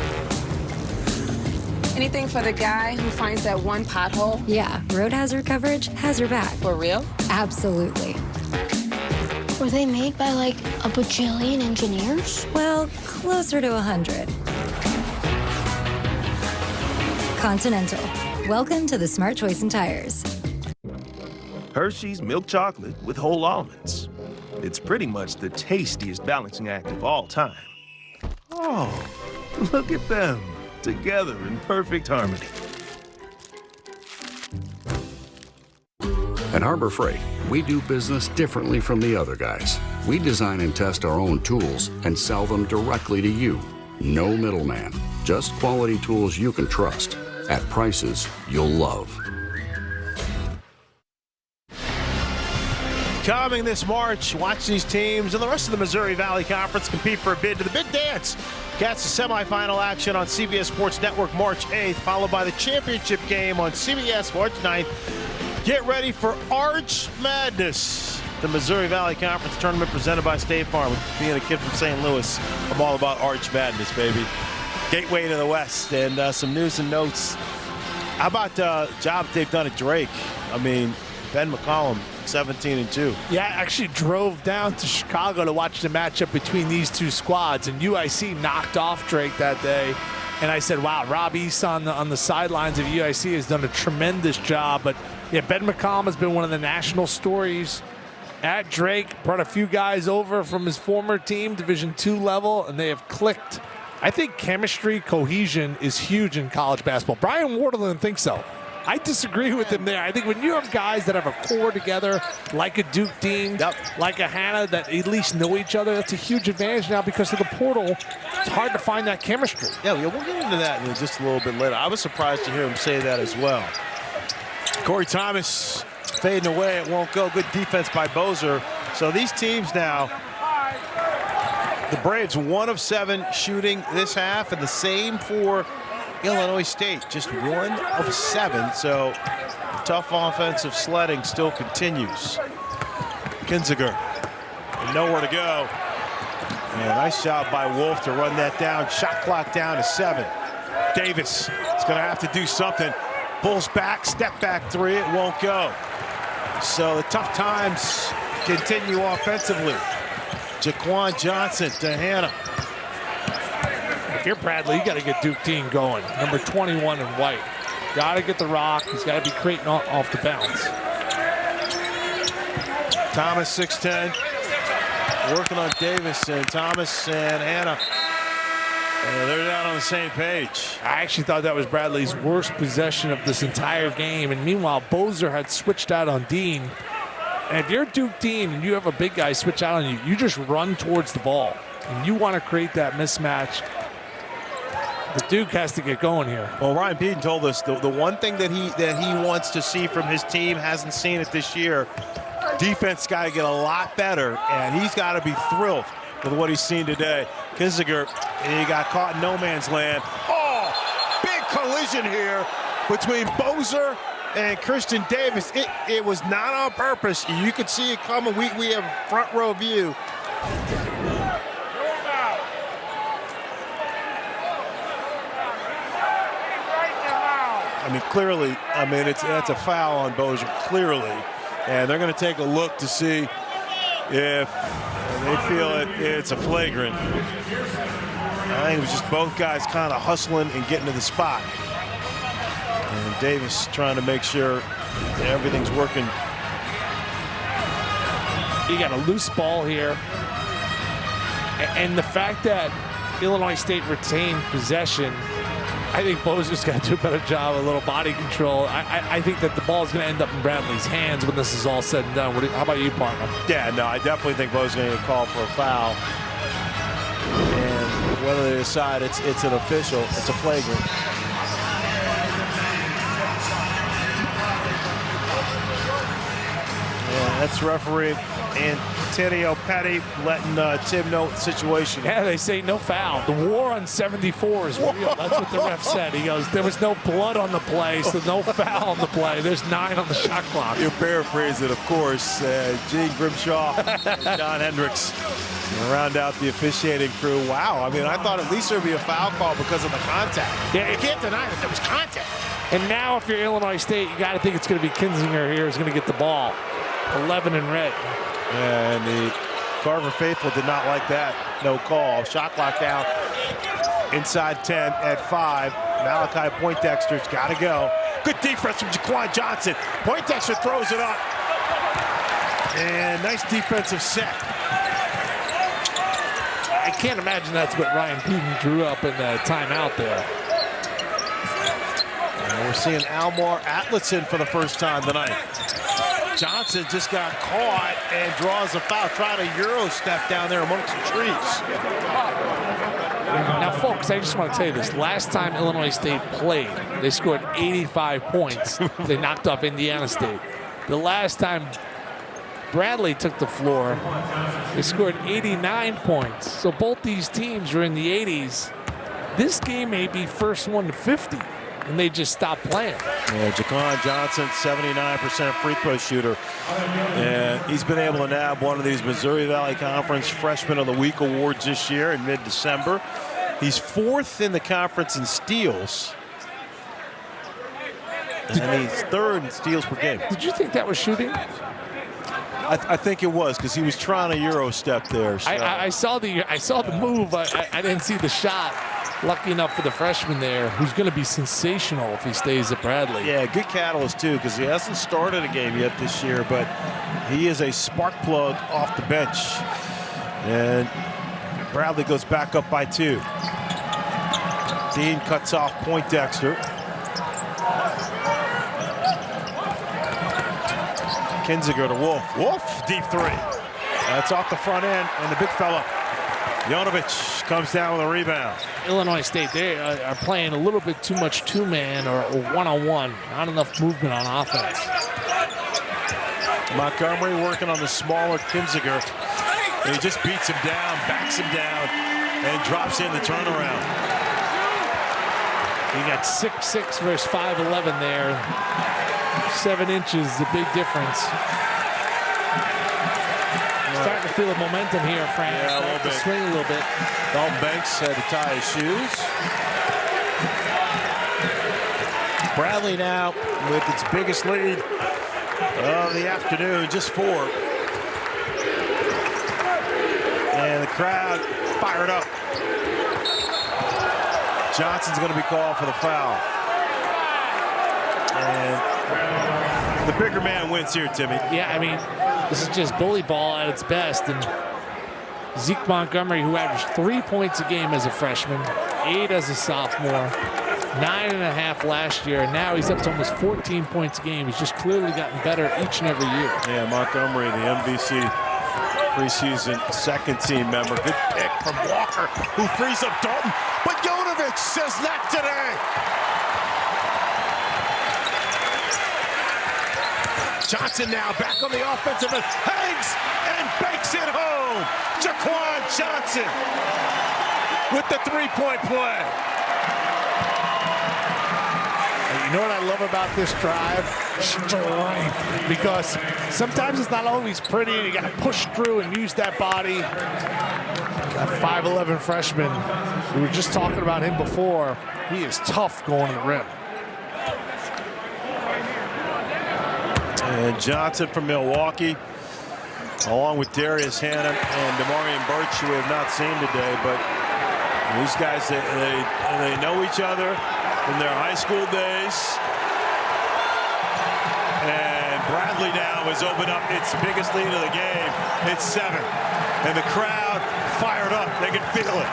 Anything for the guy who finds that one pothole? Yeah, road hazard coverage has your back. For real? Absolutely. Were they made by like a bajillion engineers? Well, closer to 100. Continental. Welcome to the smart choice in tires. Hershey's milk chocolate with whole almonds. It's pretty much the tastiest balancing act of all time. Oh, look at them, together in perfect harmony. At Harbor Freight, we do business differently from the other guys. We design and test our own tools and sell them directly to you. No middleman, just quality tools you can trust at prices you'll love. Coming this March, watch these teams and the rest of the Missouri Valley Conference compete for a bid to the Big Dance. Catch the semifinal action on CBS Sports Network March 8th, followed by the championship game on CBS March 9th. Get ready for Arch Madness, the Missouri Valley Conference tournament presented by State Farm. Being a kid from St. Louis, I'm all about Arch Madness, baby. Gateway to the West, and some news and notes. How about the job they've done at Drake? I mean, Ben McCollum, 17-2. Yeah, I actually drove down to Chicago to watch the matchup between these two squads, and UIC knocked off Drake that day. And I said, wow, Rob East on the sidelines of UIC has done a tremendous job. But yeah, Ben McCollum has been one of the national stories at Drake. Brought a few guys over from his former team, Division II level, and they have clicked. I think chemistry, cohesion is huge in college basketball. Brian Waterland thinks so. I disagree with him there. I think when you have guys that have a core together, like a Duke Dean, like a Hannah, that at least know each other, that's a huge advantage now because of the portal. It's hard to find that chemistry. Yeah, we'll get into that in just a little bit later. I was surprised to hear him say that as well. Corey Thomas fading away. It won't go. Good defense by Bozer. So these teams now, the Braves 1 of 7 shooting this half, and the same for Illinois State, just 1 of 7, so tough offensive sledding still continues. Kinziger, nowhere to go. And nice job by Wolf to run that down. Shot clock down to 7. Davis is going to have to do something. Pulls back, step back 3, it won't go. So the tough times continue offensively. Jaquan Johnson to Hannah. If you're Bradley, you got to get Duke Dean going. Number 21 in white. Got to get the rock. He's got to be creating off the bounce. Thomas, 6'10". working on Davis and Thomas and Anna. They're not on the same page. I actually thought that was Bradley's worst possession of this entire game. And meanwhile, Bozer had switched out on Dean. And if you're Duke Dean and you have a big guy switch out on you, you just run towards the ball. And you want to create that mismatch. The Duke has to get going here. Well, Ryan Beaton told us the one thing that he wants to see from his team, hasn't seen it this year, defense got to get a lot better, and he's got to be thrilled with what he's seen today. Kinziger, he got caught in no man's land. Oh, big collision here between Bozer and Christian Davis. It was not on purpose. You could see it coming. We have front row view. I mean, clearly, that's a foul on Bozer, clearly. And they're going to take a look to see if they feel it's a flagrant. I think it was just both guys kind of hustling and getting to the spot. And Davis trying to make sure everything's working. You got a loose ball here. And the fact that Illinois State retained possession, I think Bozer's got to do a better job, a little body control. I think that the ball is going to end up in Bradley's hands when this is all said and done. How about you, partner? Yeah, no, I definitely think Bozer's going to get called for a foul. And whether they decide it's an official, it's a flagrant. Yeah, that's referee Antonio Petty letting Tim know the situation. Yeah, they say no foul. The war on 74 is real. That's what the ref said. He goes, there was no blood on the play, so no foul on the play. There's 9 on the shot clock. You paraphrase it, of course. Gene Grimshaw and John Hendricks round out the officiating crew. Wow, I mean, I thought at least there would be a foul call because of the contact. Yeah, you can't deny that there was contact. And now if you're Illinois State, you got to think it's going to be Kinzinger here who's going to get the ball. 11 in red. And the Carver faithful did not like that. No call. Shot clock down inside 10 at 5. Malachi Poindexter's got to go. Good defense from Jaquan Johnson. Poindexter throws it up. And nice defensive set. I can't imagine that's what Ryan Peaton drew up in the timeout there. And we're seeing Almar Atlason for the first time tonight. Johnson just got caught and draws a foul. Trying to Euro step down there amongst the trees. Now, folks, I just want to tell you this. Last time Illinois State played, they scored 85 points. They knocked off Indiana State. The last time Bradley took the floor, they scored 89 points. So both these teams were in the 80s. This game may be first one to 50. And they just stopped playing. Yeah, Jaquan Johnson, 79% free throw shooter. And he's been able to nab one of these Missouri Valley Conference Freshman of the Week awards this year in mid-December. He's 4th in the conference in steals. And he's 3rd in steals per game. Did you think that was shooting? I think it was, because he was trying to Euro step there. So. I saw the move. I didn't see the shot. Lucky enough for the freshman there, who's going to be sensational if he stays at Bradley. Yeah, good catalyst, too, because he hasn't started a game yet this year, but he is a spark plug off the bench. And Bradley goes back up by 2. Dean cuts off Poindexter. Kinziger to Wolf. Wolf, deep 3. That's off the front end, and the big fella, Jonovich, comes down with a rebound. Illinois State, they are playing a little bit too much two-man or one-on-one. Not enough movement on offense. Montgomery working on the smaller Kinziger. And he just beats him down, backs him down, and drops in the turnaround. You got 6'6" versus 5'11" there. 7 inches, a big difference. Starting to feel the momentum here, Frank. Yeah, a little bit. Swing a little bit. Dalton Banks had to tie his shoes. Bradley now with its biggest lead of the afternoon, just 4. And the crowd fired up. Johnson's going to be called for the foul. And the bigger man wins here, Timmy. Yeah, I mean, this is just bully ball at its best. And Zeke Montgomery, who averaged 3 points a game as a freshman, 8 as a sophomore, 9.5 last year, and now he's up to almost 14 points a game. He's just clearly gotten better each and every year. Yeah, Montgomery, the MVC preseason second team member. Good pick from Walker, who frees up Dalton. But Yonovich says not today. Johnson now back on the offensive end, hangs and bakes it home. Jaquan Johnson with the three-point play. You know what I love about this drive? Strength. Because sometimes it's not always pretty and you got to push through and use that body. That 5'11" freshman, we were just talking about him before. He is tough going to the rim. And Johnson from Milwaukee, along with Darius Hannah and Demarion Birch, who we have not seen today, but these guys, they know each other from their high school days. And Bradley now has opened up its biggest lead of the game. It's 7. And the crowd fired up. They can feel it.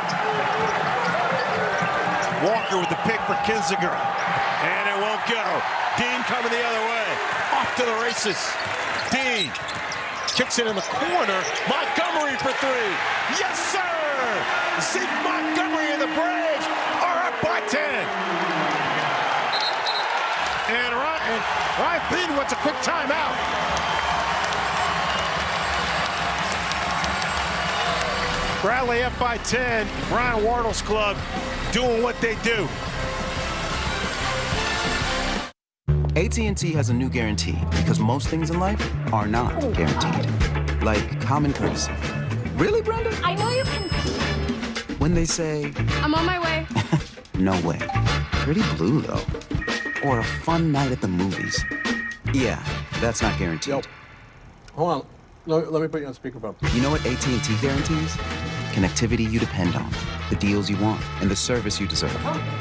Walker with the pick for Kinzinger. And it won't go. Dean coming the other way. Off to the races. Dean kicks it in the corner. Montgomery for 3. Yes, sir! Zeke Montgomery and the Braves are up by 10. And Ryan Bean wants a quick timeout. Bradley up by 10. Brian Wardle's club doing what they do. AT&T has a new guarantee because most things in life are not guaranteed. Like common courtesy. Really, Brenda? I know you can see. When they say... I'm on my way. No way. Pretty blue, though. Or a fun night at the movies. Yeah, that's not guaranteed. Yep. Hold on. Let me put you on speakerphone. You know what AT&T guarantees? Connectivity you depend on, the deals you want, and the service you deserve.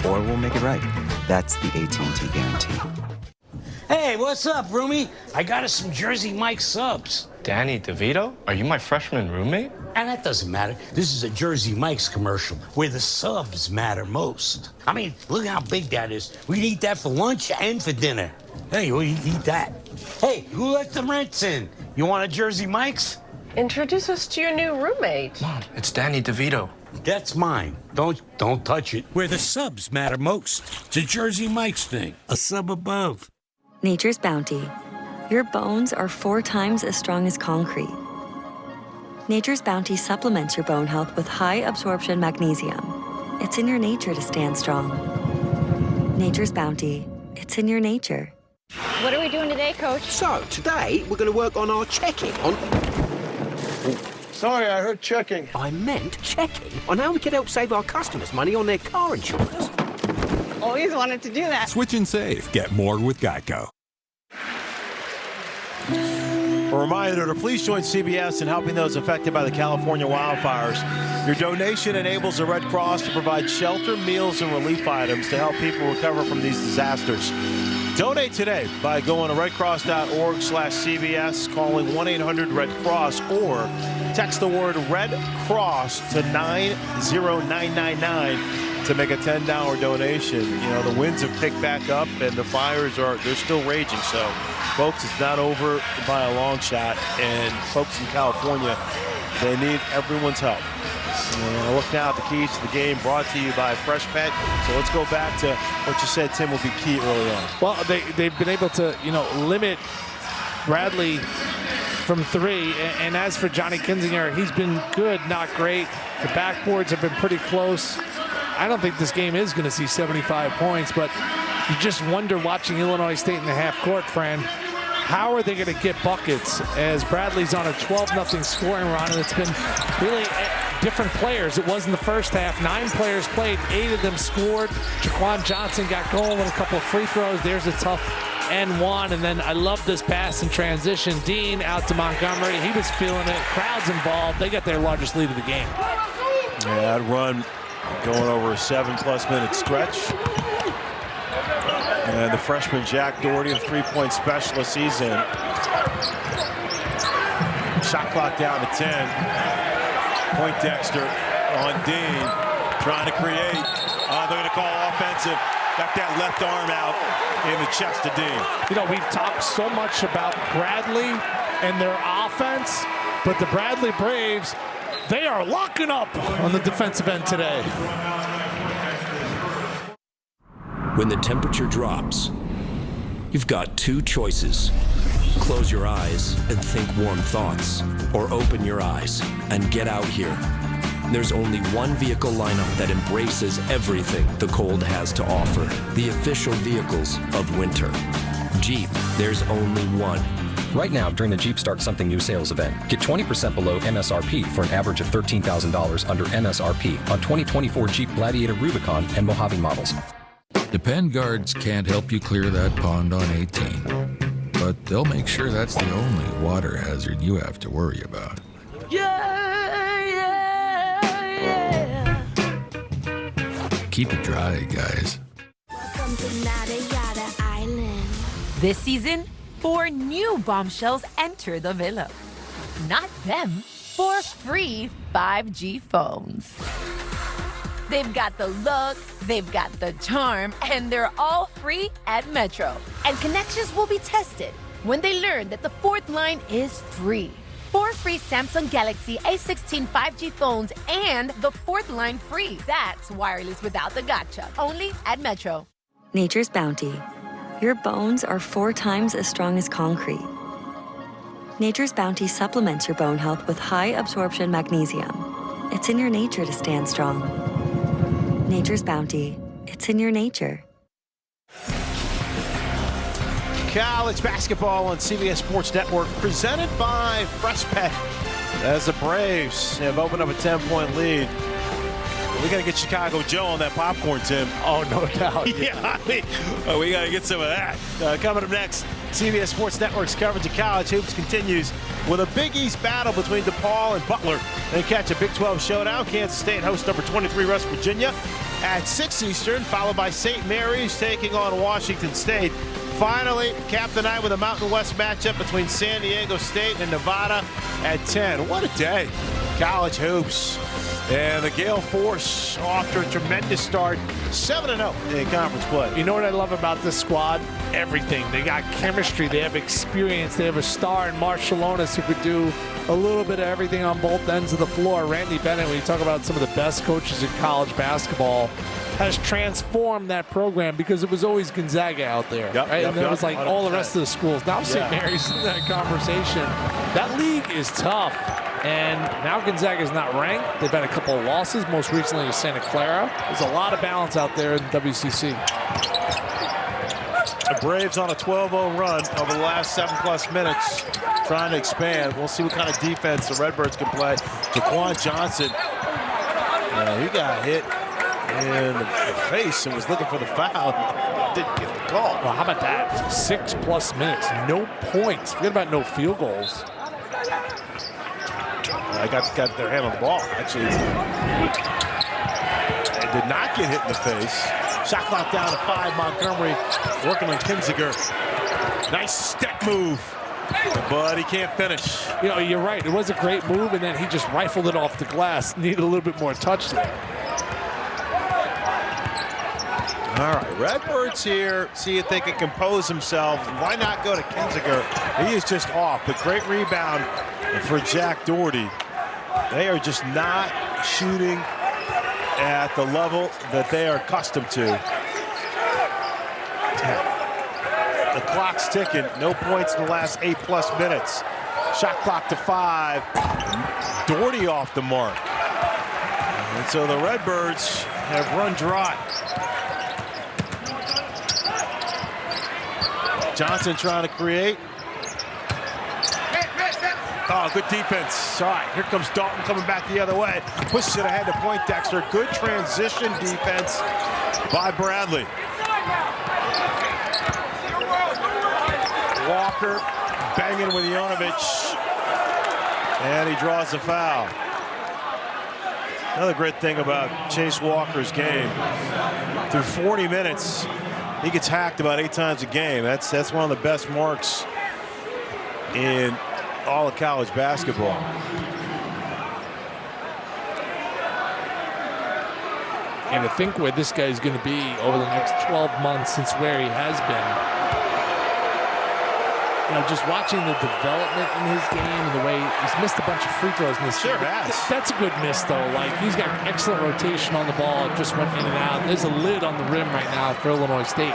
Or we'll make it right. That's the AT&T guarantee. Hey, what's up, roomie? I got us some Jersey Mike subs. Danny DeVito? Are you my freshman roommate? And that doesn't matter. This is a Jersey Mike's commercial where the subs matter most. I mean, look how big that is. We'd eat that for lunch and for dinner. Hey, we eat that. Hey, who let the rents in? You want a Jersey Mike's? Introduce us to your new roommate. Mom, it's Danny DeVito. That's mine. Don't touch it. Where the subs matter most. It's a Jersey Mike's thing. A sub above. Nature's Bounty. Your bones are 4 times as strong as concrete. Nature's Bounty supplements your bone health with high absorption magnesium. It's in your nature to stand strong. Nature's Bounty. It's in your nature. What are we doing today, Coach? So, today we're going to work on our checking on... Sorry, I heard checking. I meant checking on how we can help save our customers money on their car insurance. Always wanted to do that. Switch and save. Get more with Geico. A reminder to please join CBS in helping those affected by the California wildfires. Your donation enables the Red Cross to provide shelter, meals, and relief items to help people recover from these disasters. Donate today by going to redcross.org/CBS, calling 1-800-RED-CROSS, or text the word Red Cross to 90999 to make a $10 donation. You know, the winds have picked back up and the fires they're still raging. So, folks, it's not over by a long shot. And folks in California, they need everyone's help. And look now at the keys to the game, brought to you by Fresh Pet. So let's go back to what you said, Tim, will be key early on. Well, they've been able to, limit Bradley from 3. And as for Johnny Kinzinger, he's been good, not great. The backboards have been pretty close. I don't think this game is going to see 75 points, but you just wonder watching Illinois State in the half court, Fran, how are they going to get buckets as Bradley's on a 12-0 scoring run, and it's been really different players. It was in the first half. 9 players played, 8 of them scored. Jaquan Johnson got going with a couple of free throws. There's a tough N1, and then I love this pass in transition. Dean out to Montgomery. He was feeling it. Crowd's involved. They got their largest lead of the game. Yeah, that run going over a 7+ minute stretch. And the freshman Jack Doherty, a 3-point specialist, he's in. Shot clock down to 10. Poindexter on Dean, trying to create. They're going to call offensive. Got that left arm out in the chest of Dean. You know, we've talked so much about Bradley and their offense, but the Bradley Braves, they are locking up on the defensive end today. When the temperature drops, you've got two choices. Close your eyes and think warm thoughts, or open your eyes and get out here. There's only one vehicle lineup that embraces everything the cold has to offer. The official vehicles of winter. Jeep, there's only one. Right now, during the Jeep Start Something New sales event, get 20% below MSRP for an average of $13,000 under MSRP on 2024 Jeep Gladiator Rubicon and Mojave models. Depend guards can't help you clear that pond on 18, but they'll make sure that's the only water hazard you have to worry about. Keep it dry, guys. Welcome to Nada Yada Island. This season, 4 new bombshells enter the villa. Not them, 4 free 5G phones. They've got the look, they've got the charm, and they're all free at Metro. And connections will be tested when they learn that the 4th line is free. 4 free Samsung Galaxy A16 5G phones and the 4th line free. That's wireless without the gotcha. Only at Metro. Nature's Bounty. Your bones are 4 times as strong as concrete. Nature's Bounty supplements your bone health with high absorption magnesium. It's in your nature to stand strong. Nature's Bounty. It's in your nature. College basketball on CBS Sports Network, presented by Freshpet. As the Braves have opened up a 10-point lead. We got to get Chicago Joe on that popcorn, Tim. Oh, no doubt. Yeah, I mean, we got to get some of that. Coming up next, CBS Sports Network's coverage of college hoops continues with a Big East battle between DePaul and Butler. Then catch a Big 12 showdown. Kansas State hosts number 23 West Virginia at 6 Eastern, followed by St. Mary's taking on Washington State. Finally, cap the night with a Mountain West matchup between San Diego State and Nevada at 10. What a day. College hoops. And the Gale Force off to a tremendous start, 7-0 in conference play. You know what I love about this squad? Everything. They got chemistry. They have experience. They have a star in Marshallonis who could do a little bit of everything on both ends of the floor. Randy Bennett, when you talk about some of the best coaches in college basketball, has transformed that program because it was always Gonzaga out there. Right? And it was like 100%. All the rest of the schools. Now St. Mary's in that conversation. That league is tough. And now Gonzaga is not ranked. They've had a couple of losses, most recently to Santa Clara. There's a lot of balance out there in WCC. The Braves on a 12-0 run over the last 7+ minutes, trying to expand. We'll see what kind of defense the Redbirds can play. Jaquan Johnson, he got hit in the face and was looking for the foul. Didn't get the call. Well, how about that? 6+ minutes, no points. Forget about no field goals. I got their hand on the ball, actually. They did not get hit in the face. Shot clock down to 5. Montgomery working on Kinziger. Nice step move, but he can't finish. You know, you're right. It was a great move, and then he just rifled it off the glass. Needed a little bit more touch there. All right, Redbirds here. See if they can compose themselves. Why not go to Kinziger? He is just off, but great rebound for Jack Doherty. They are just not shooting at the level that they are accustomed to. The clock's ticking. No points in the last 8+ minutes. Shot clock to 5. Doherty off the mark. And so the Redbirds have run dry. Johnson trying to create. Oh, good defense. All right, here comes Dalton coming back the other way. Pushes it ahead to Poindexter. Good transition defense by Bradley. Walker banging with Jonovich. And he draws the foul. Another great thing about Chase Walker's game. Through 40 minutes, he gets hacked about 8 times a game. That's one of the best marks in all of college basketball. And to think where this guy's going to be over the next 12 months since where he has been. You know, just watching the development in his game and the way he's missed a bunch of free throws in this game. That's a good miss, though. Like, he's got excellent rotation on the ball. It just went in and out. There's a lid on the rim right now for Illinois State.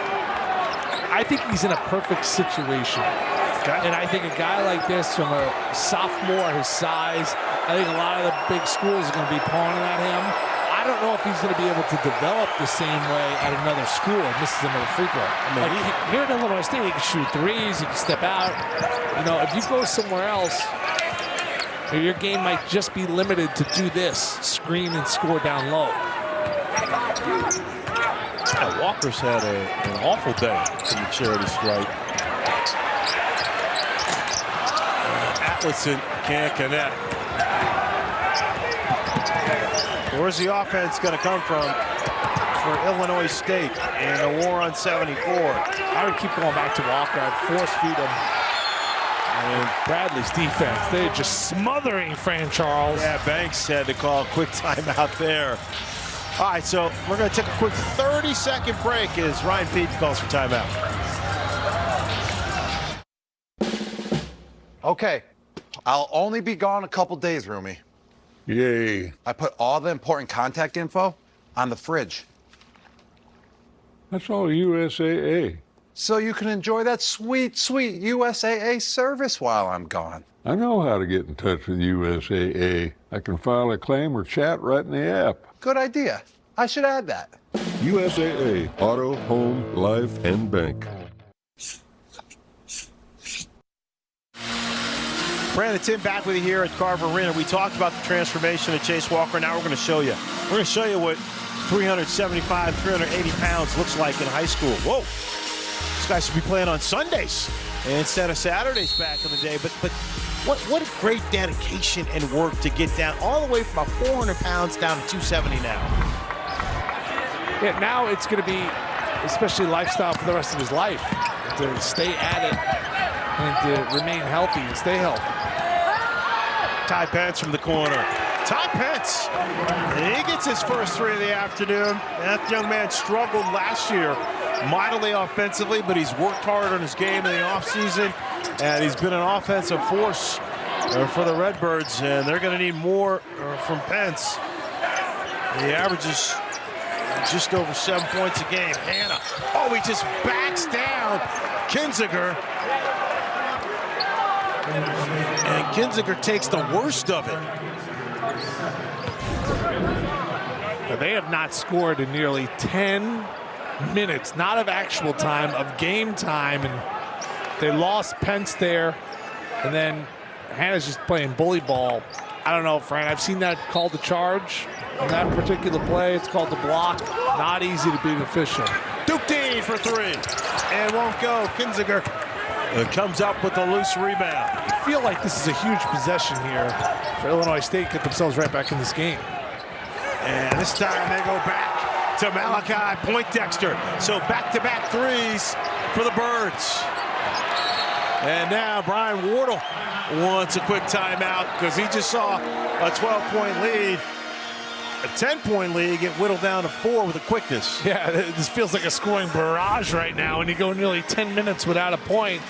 I think he's in a perfect situation. And I think a guy like this, from a sophomore, his size, I think a lot of the big schools are going to be pawning at him. I don't know if he's going to be able to develop the same way at another school and misses another free throw. Like here at Illinois State, he can shoot threes, he can step out. You know, if you go somewhere else, your game might just be limited to do this, screen and score down low. Yeah, Walker's had an awful day in the charity stripe. Atlason can't connect. Where's the offense going to come from for Illinois State in the war on 74? I would keep going back to Walker. I'd force feed him. And Bradley's defense, they're just smothering Fran Charles. Yeah, Banks had to call a quick timeout there. All right, so we're going to take a quick 30-second break as Ryan Pete calls for timeout. Okay, I'll only be gone a couple days, Rumi. Yay. I put all the important contact info on the fridge. That's all USAA. So you can enjoy that sweet, sweet USAA service while I'm gone. I know how to get in touch with USAA. I can file a claim or chat right in the app. Good idea. I should add that. USAA, Auto, Home, Life, and Bank. Brandon, Tim back with you here at Carver Arena. We talked about the transformation of Chase Walker. Now we're going to show you. We're going to show you what 375, 380 pounds looks like in high school. Whoa. This guy should be playing on Sundays instead of Saturdays back in the day. But what a great dedication and work to get down all the way from about 400 pounds down to 270 now. Yeah, now it's going to be especially lifestyle for the rest of his life to stay at it and to remain healthy and stay healthy. Ty Pence from the corner. Ty Pence, he gets his first three of the afternoon. That young man struggled last year mightily offensively, but he's worked hard on his game in the offseason, and he's been an offensive force for the Redbirds, and they're going to need more from Pence. He averages just over 7 points a game. Hanna, oh, he just backs down Kinziger. And Kinziger takes the worst of it. They have not scored in nearly 10 minutes, not of actual time, of game time. And they lost Pence there. And then Hannah's just playing bully ball. I don't know, Fran. I've seen that called the charge on that particular play. It's called the block. Not easy to beat an official. Duke Dean for three. And won't go. Kinziger comes up with a loose rebound. I feel like this is a huge possession here for Illinois State. Get themselves right back in this game. And this time they go back to Malachi Poindexter. So back-to-back threes for the Birds. And now Brian Wardle wants a quick timeout because he just saw a 12-point lead. A 10-point lead get whittled down to 4 with a quickness. Yeah, this feels like a scoring barrage right now, and you go nearly 10 minutes without a point.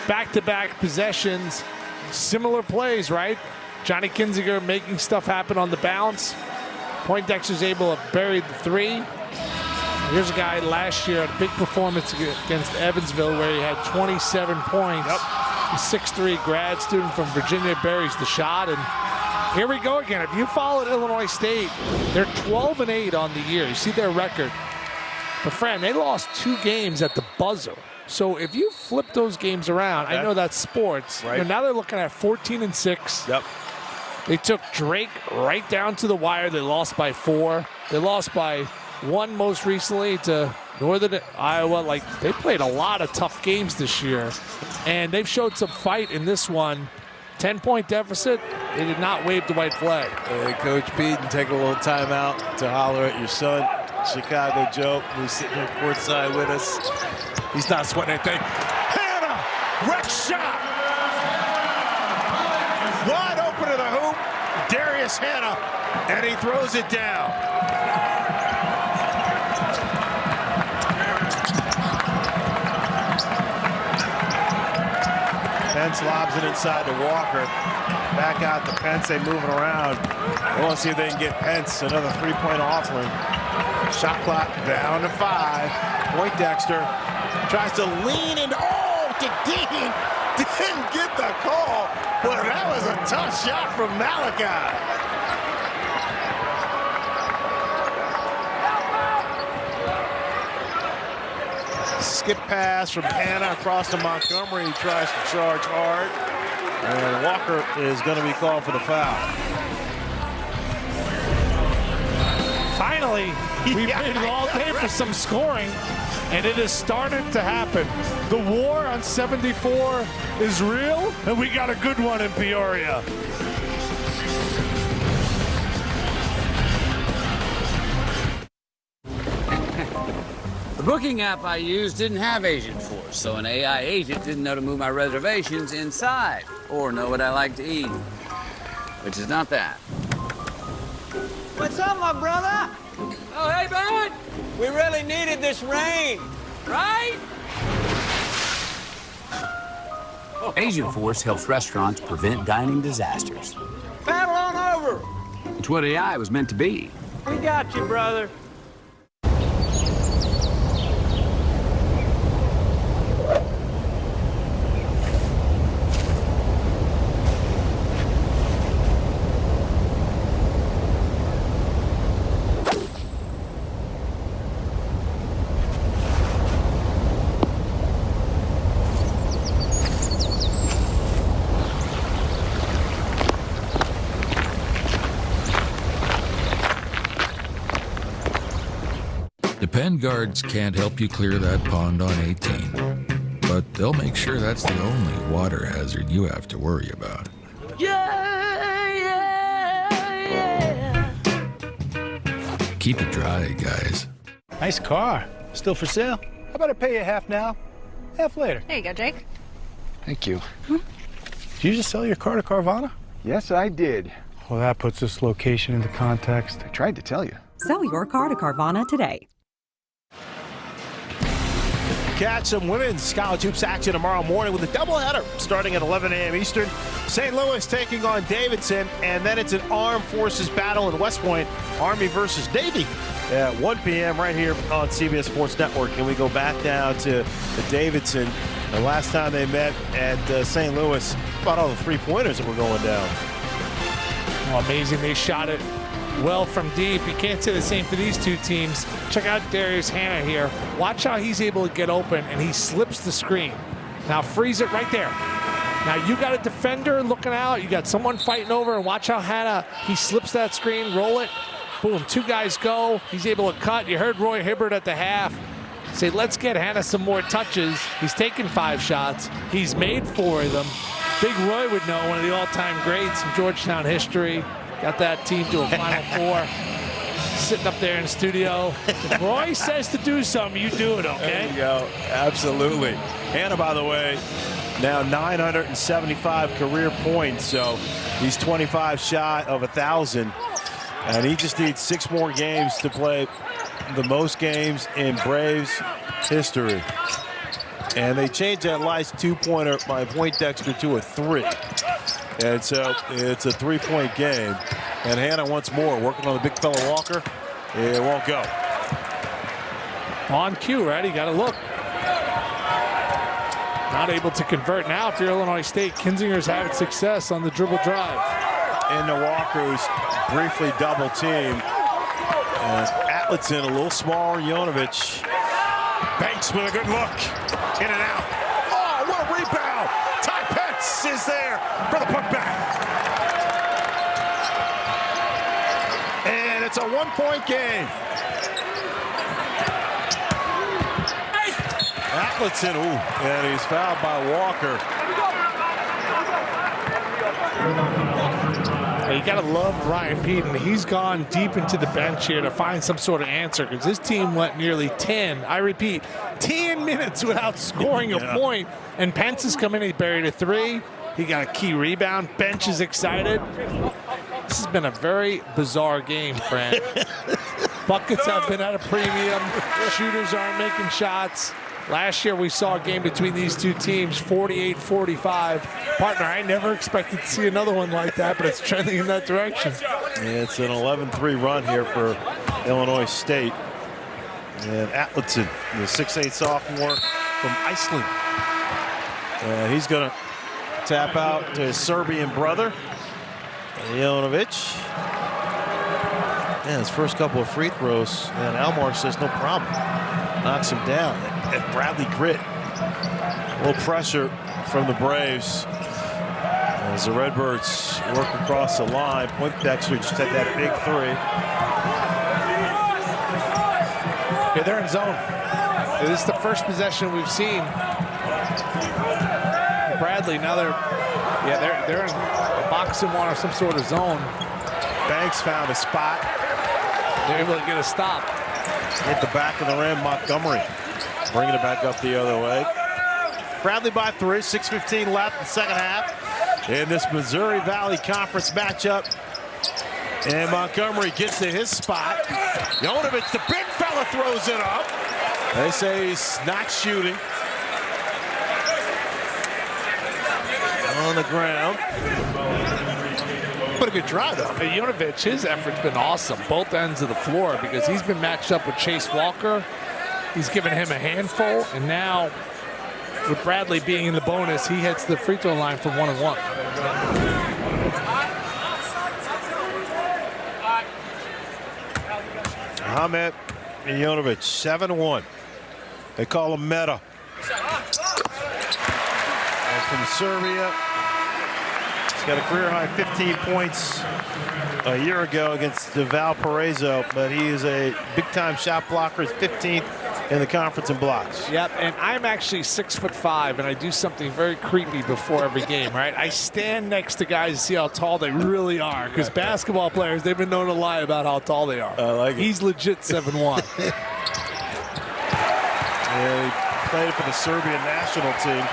Back-to-back possessions, similar plays, right? Johnny Kinziger making stuff happen on the bounce. Poindexter's able to bury the three. Here's a guy last year, a big performance against Evansville where he had 27 points. Yep. A 6'3" grad student from Virginia buries the shot, and here we go again. If you followed Illinois State, they're 12-8 on the year. You see their record. But, Fran, they lost 2 games at the buzzer. So if you flip those games around, I know that's sports. Right. You know, now they're looking at 14-6. Yep. They took Drake right down to the wire. They lost by 4. They lost by 1 most recently to Northern Iowa. Like, they played a lot of tough games this year. And they've showed some fight in this one. 10-point deficit, they did not wave the white flag. Hey, Coach Pete, and take a little time out to holler at your son, Chicago Joe, who's sitting here courtside with us. He's not sweating anything. Hanna, wreck shot. Wide open to the hoop, Darius Hanna, and he throws it down. Pence lobs it inside to Walker. Back out to Pence, they move it around. They want to see if they can get Pence another three-point offering. Shot clock down to 5. Poindexter tries to lean and to Dean. Didn't get the call, but that was a tough shot from Malachi. Skip pass from Hanna across to Montgomery. He tries to charge hard. And Walker is going to be called for the foul. Finally, we've waited all day for some scoring, and it has started to happen. The war on 74 is real, and we got a good one in Peoria. The booking app I used didn't have Agent Force, so an AI agent didn't know to move my reservations inside or know what I like to eat, which is not that. What's up, my brother? Oh, hey, bud! We really needed this rain, right? Agent Force helps restaurants prevent dining disasters. Paddle on over. It's what AI was meant to be. We got you, brother. The Penn guards can't help you clear that pond on 18, but they'll make sure that's the only water hazard you have to worry about. Keep it dry, guys. Nice car. Still for sale? How about I pay you half now, half later? There you go, Jake. Thank you. Did you just sell your car to Carvana? Yes, I did. Well, that puts this location into context. I tried to tell you. Sell your car to Carvana today. Catch some women's college hoops action tomorrow morning with a doubleheader starting at 11 a.m. Eastern. St. Louis taking on Davidson, and then it's an armed forces battle in West Point, Army versus Navy at 1 p.m. right here on CBS Sports Network. And we go back down to Davidson. The last time they met at St. Louis, about all the three-pointers that were going down. Oh, amazing. They shot it well from deep. You can't say the same for these two teams. Check out Darius Hanna here. Watch how he's able to get open, and he slips the screen. Now freeze it right there. Now you got a defender looking out. You got someone fighting over, and watch how Hanna, he slips that screen, roll it. Boom, two guys go. He's able to cut. You heard Roy Hibbert at the half say, let's get Hanna some more touches. He's taken 5 shots. He's made 4 of them. Big Roy would know, one of the all-time greats in Georgetown history. Got that team to a Final Four. Sitting up there in the studio. If Roy says to do something, you do it, okay? There you go. Absolutely. Hanna, by the way, now 975 career points, so he's 25 shy of 1,000. And he just needs 6 more games to play the most games in Braves history. And they changed that last 2-pointer by Poindexter to a 3. And so it's a 3-point game. And Hanna once more working on the big fella Walker. It won't go. On cue, right? You got to look. Not able to convert now if you're Illinois State. Kinzinger's having success on the dribble drive. Into Walker's briefly double team. Atletson a little smaller. Jonovich. Banks with a good look. In and out. Oh, what a rebound. Ty Pence is there for the putback. And it's a 1-point game. Atletson, and he's fouled by Walker. You got to love Ryan Peden. He's gone deep into the bench here to find some sort of answer because this team went nearly 10, I repeat, 10 minutes without scoring a point. And Pence has come in, he buried a 3. He got a key rebound. Bench is excited. This has been a very bizarre game, Fran. Buckets have been at a premium. Shooters aren't making shots. Last year we saw a game between these two teams, 48-45. Partner, I never expected to see another one like that, but it's trending in that direction. It's an 11-3 run here for Illinois State. And Atletson, the 6'8 sophomore from Iceland. He's going to tap out to his Serbian brother, Jovanovic. And his first couple of free throws, and Elmore says no problem. Knocks him down. And Bradley grit. A little pressure from the Braves as the Redbirds work across the line. Poindexter just had that big three. Yeah, they're in zone. This is the first possession we've seen. Bradley, now they're in a boxing one or some sort of zone. Banks found a spot. They're able to get a stop. Hit the back of the rim, Montgomery. Bringing it back up the other way. Bradley by 3, 6:15 left in the second half. In this Missouri Valley Conference matchup. And Montgomery gets to his spot. Jovanovic, the big fella, throws it up. They say he's not shooting. On the ground. What a good try, though. Hey, Jovanovic, his effort's been awesome, both ends of the floor, because he's been matched up with Chase Walker. He's given him a handful, and now with Bradley being in the bonus, he hits the free throw line for 1-1. Ahmet Jovanovic, 7-1. They call him Meta. And from Serbia, he's got a career-high 15 points a year ago against Valparaiso, but he is a big-time shot blocker. He's 15th in the conference in blocks. Yep, and I'm actually 6'5", and I do something very creepy before every game, right? I stand next to guys to see how tall they really are, because basketball players, they've been known to lie about how tall they are. I like it. He's legit 7'1". Yeah, he played for the Serbian national team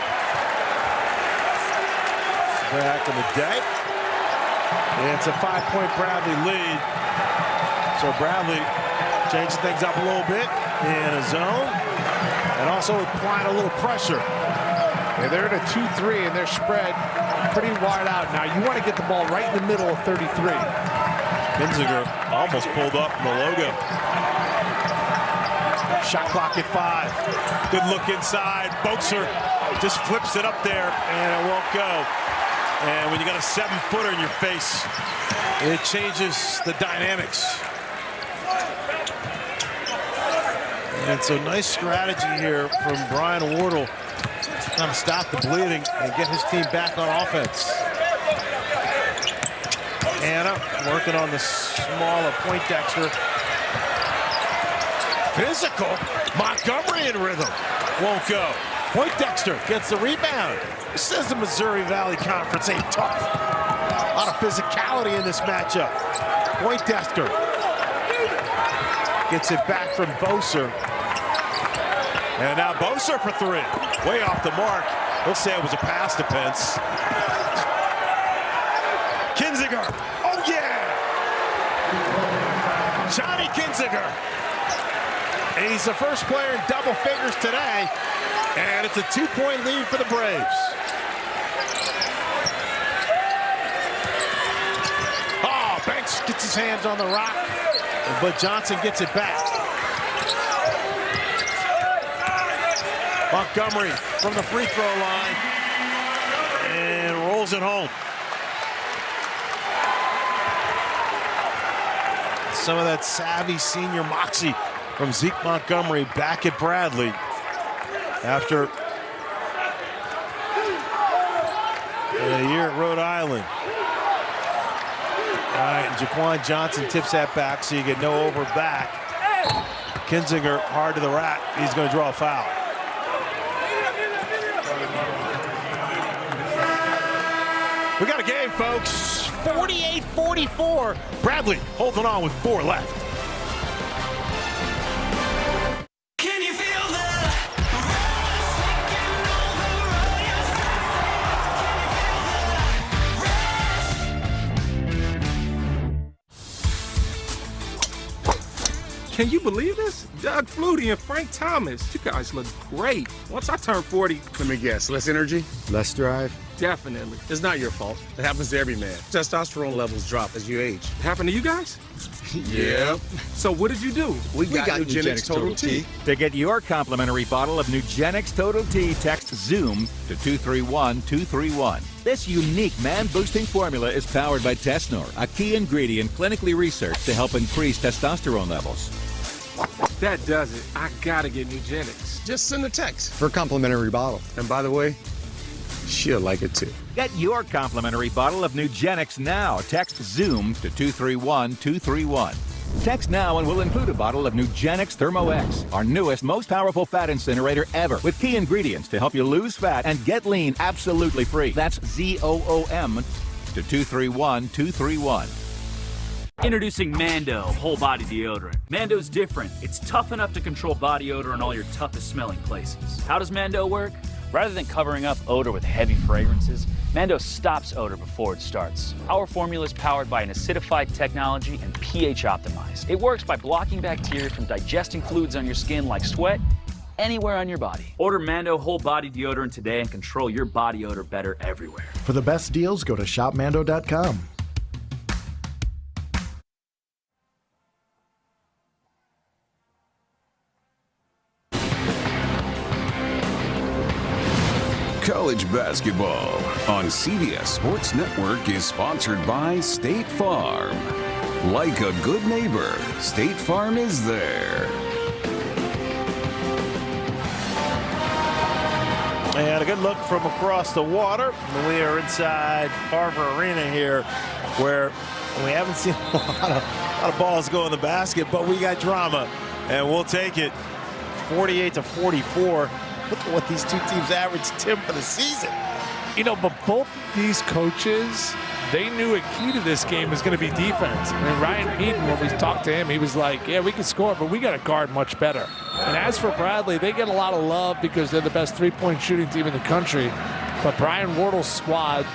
back in the day. And it's a 5-point Bradley lead. So Bradley changing things up a little bit in a zone, and also applying a little pressure. Yeah, they're in a 2-3, and they're spread pretty wide out. Now, you want to get the ball right in the middle of 33. Kinzinger almost pulled up in the logo. Shot clock at 5. Good look inside. Boxer just flips it up there, and it won't go. And when you got a 7-footer in your face, it changes the dynamics. And so nice strategy here from Brian Wardle to kind of stop the bleeding and get his team back on offense. Anna working on the smaller Poindexter. Physical. Montgomery in rhythm. Won't go. Poindexter gets the rebound. Says the Missouri Valley Conference ain't tough. A lot of physicality in this matchup. Poindexter gets it back from Boser. And now Boser for 3. Way off the mark. We'll say it was a pass to Pence. Kinzinger. Oh, yeah! Johnny Kinzinger. And he's the first player in double figures today. And it's a 2-point lead for the Braves. Oh, Banks gets his hands on the rock, but Johnson gets it back. Montgomery from the free throw line and rolls it home. Some of that savvy senior moxie from Zeke Montgomery back at Bradley after a year at Rhode Island. All right, and Jaquan Johnson tips that back, so you get no over back. Kinzinger hard to the rack. He's going to draw a foul. We got a game, folks. 48-44. Bradley holding on with 4 left. Can you feel Can you believe this? Doug Flutie and Frank Thomas. You guys look great. Once I turn 40... Let me guess, less energy? Less drive? Definitely. It's not your fault. It happens to every man. Testosterone levels drop as you age. Happened to you guys? Yeah. So what did you do? We got Nugenix Total T. To get your complimentary bottle of Nugenix Total T, text ZOOM to 231-231. This unique man-boosting formula is powered by Tesnor, a key ingredient clinically researched to help increase testosterone levels. That does it. I gotta get Nugenix. Just send a text. For a complimentary bottle. And by the way, she'll like it too. Get your complimentary bottle of Nugenix now. Text ZOOM to 231-231. Text now and we'll include a bottle of Nugenix Thermo X, our newest, most powerful fat incinerator ever, with key ingredients to help you lose fat and get lean absolutely free. That's ZOOM to 231-231. Introducing Mando Whole Body Deodorant. Mando's different. It's tough enough to control body odor in all your toughest smelling places. How does Mando work? Rather than covering up odor with heavy fragrances, Mando stops odor before it starts. Our formula is powered by an acidified technology and pH optimized. It works by blocking bacteria from digesting fluids on your skin like sweat anywhere on your body. Order Mando Whole Body Deodorant today and control your body odor better everywhere. For the best deals, go to shopmando.com. College basketball on CBS Sports Network is sponsored by State Farm. Like a good neighbor, State Farm is there. And a good look from across the water. We are inside Carver Arena here, where we haven't seen a lot of balls go in the basket, but we got drama, and we'll take it. 48-44. Look at what these two teams averaged, Tim, for the season. You know, but both of these coaches, they knew a key to this game was going to be defense. I mean, Ryan Peden, when we talked to him, he was like, yeah, we can score, but we got to guard much better. And as for Bradley, they get a lot of love because they're the best three-point shooting team in the country. But Brian Wardle's squad,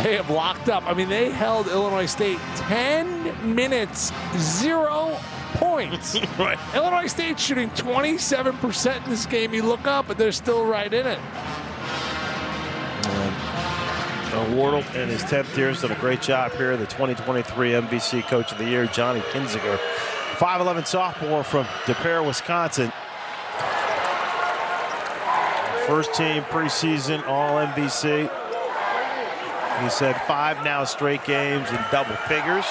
they have locked up. I mean, they held Illinois State 10 minutes, 0 points. Right. Illinois State shooting 27% in this game. You look up, but they're still right in it. Wardle in his 10th year has done a great job here. The 2023 MVC Coach of the Year, Johnny Kinziger. 5'11" sophomore from De Pere, Wisconsin. First team preseason All-MVC. He's had 5 now straight games in double figures.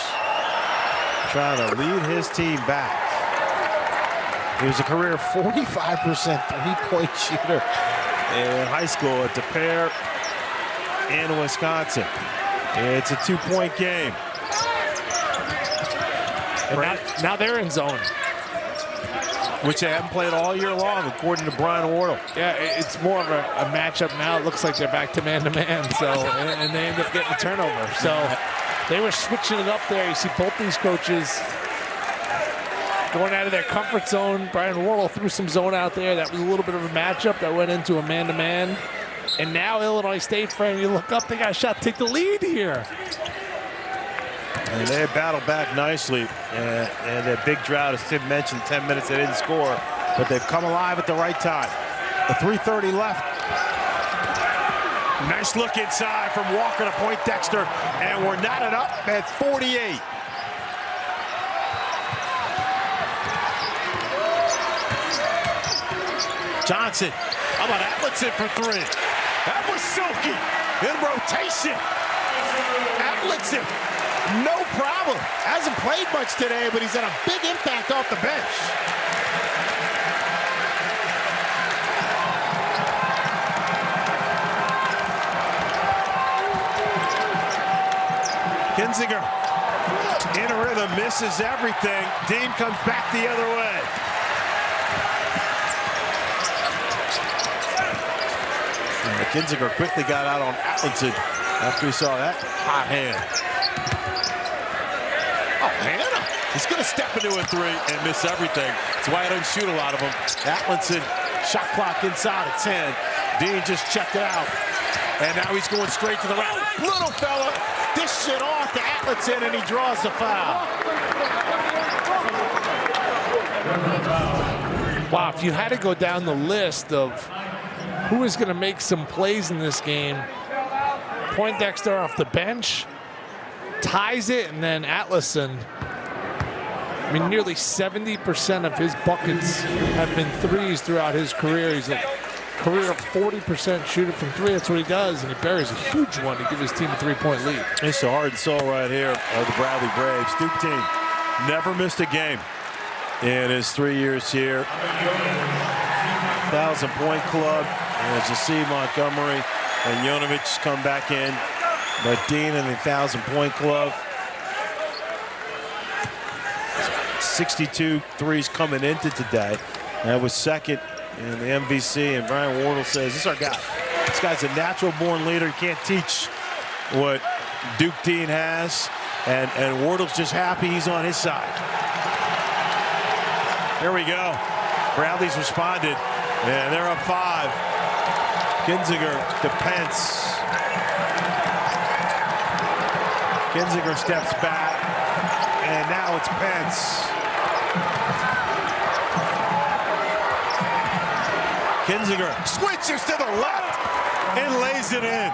Trying to lead his team back. He was a career 45% three-point shooter in high school at De Pere in Wisconsin. It's a 2-point game. And now they're in zone, which they haven't played all year long, according to Brian Wardle. Yeah, it's more of a matchup now. It looks like they're back to man-to-man, so and they end up getting a turnover. So they were switching it up there. You see both these coaches going out of their comfort zone. Brian Wardle threw some zone out there. That was a little bit of a matchup that went into a man-to-man. And now Illinois State, Fran, you look up, they got a shot to take the lead here. And they battled back nicely. And a big drought, as Tim mentioned, 10 minutes they didn't score. But they've come alive at the right time. The 3:30 left. Nice look inside from Walker to Poindexter. And we're knotted up at 48. Johnson. How about Atletson for 3? That was silky. In rotation. Atletson. No problem. Hasn't played much today, but he's had a big impact off the bench. Kinziger in a rhythm, misses everything. Dean comes back the other way. Kinziger quickly got out on Atletson after he saw that hot hand. Oh, Hannah. He's going to step into a 3 and miss everything. That's why I don't shoot a lot of them. Atletson, shot clock inside of 10. Dean just checked it out. And now he's going straight to the rack. Little fella dished it off to Atletson, and he draws the foul. Wow, if you had to go down the list of who is going to make some plays in this game, Poindexter off the bench ties it, and then Atlason. I mean, nearly 70% of his buckets have been threes throughout his career. He's a career 40% shooter from three. That's what he does, and he buries a huge one to give his team a 3-point lead. It's the heart and soul right here of the Bradley Braves. Duke team never missed a game in his 3 years here. 1,000-point club. And as you see, Montgomery and Jonovich come back in. But Dean and the 1,000-point club. 62 threes coming into today. That was second in the MVC, and Brian Wardle says, this is our guy. This guy's a natural-born leader. You can't teach what Duke Dean has, and Wardle's just happy he's on his side. Here we go. Bradley's responded, and they're up 5. Kinzinger to Pence. Kinzinger steps back, and now it's Pence. Kinzinger switches to the left and lays it in.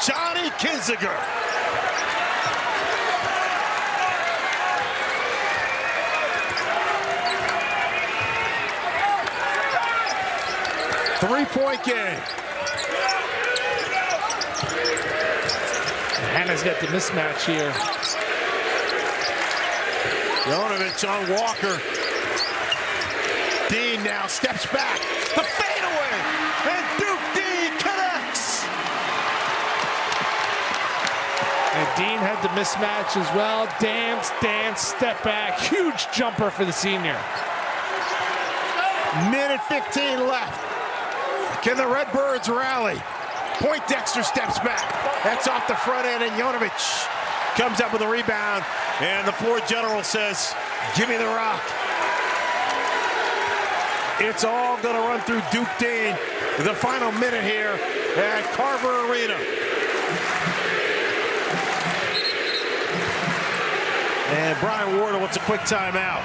Johnny Kinzinger. Three-point game. Hannah's got the mismatch here. Jonovich on Walker. Dean now steps back. The fadeaway. And Duke Dean connects. And Dean had the mismatch as well. Dance, step back. Huge jumper for the senior. Minute 15 left. Can the Redbirds rally? Poindexter steps back. That's off the front end, and Jonovich comes up with a rebound. And the floor general says, give me the rock. It's all going to run through Duke Dean. The final minute here at Carver Arena. And Brian Wardle wants a quick timeout.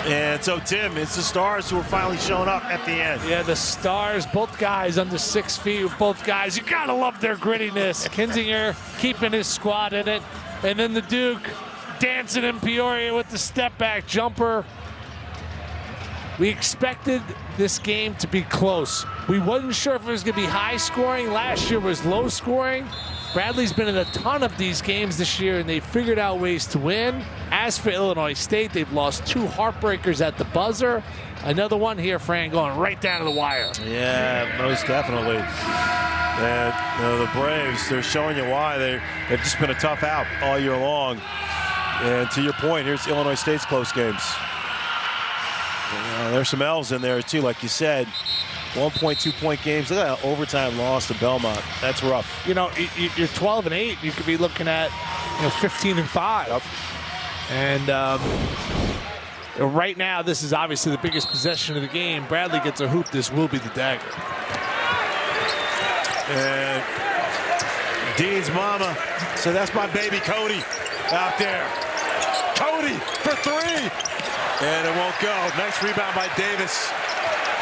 And so, Tim, it's the Stars who are finally showing up at the end. Yeah, the Stars, both guys under 6 feet, both guys. You got to love their grittiness. Kinzinger keeping his squad in it. And then the Duke dancing in Peoria with the step-back jumper. We expected this game to be close. We wasn't sure if it was going to be high-scoring. Last year was low-scoring. Bradley's been in a ton of these games this year, and they figured out ways to win. As for Illinois State, they've lost 2 heartbreakers at the buzzer. Another one here, Fran, going right down to the wire. Yeah, most definitely. And the Braves, they're showing you why. They've just been a tough out all year long. And to your point, here's Illinois State's close games. There's some L's in there, too, like you said. 1.2-point games. Look at that overtime loss to Belmont. That's rough. You know, you're 12-8. You could be looking at 15-5. Yep. And right now, this is obviously the biggest possession of the game. Bradley gets a hoop. This will be the dagger. And Dean's mama said, that's my baby Cody out there. Cody for 3. And it won't go. Nice rebound by Davis.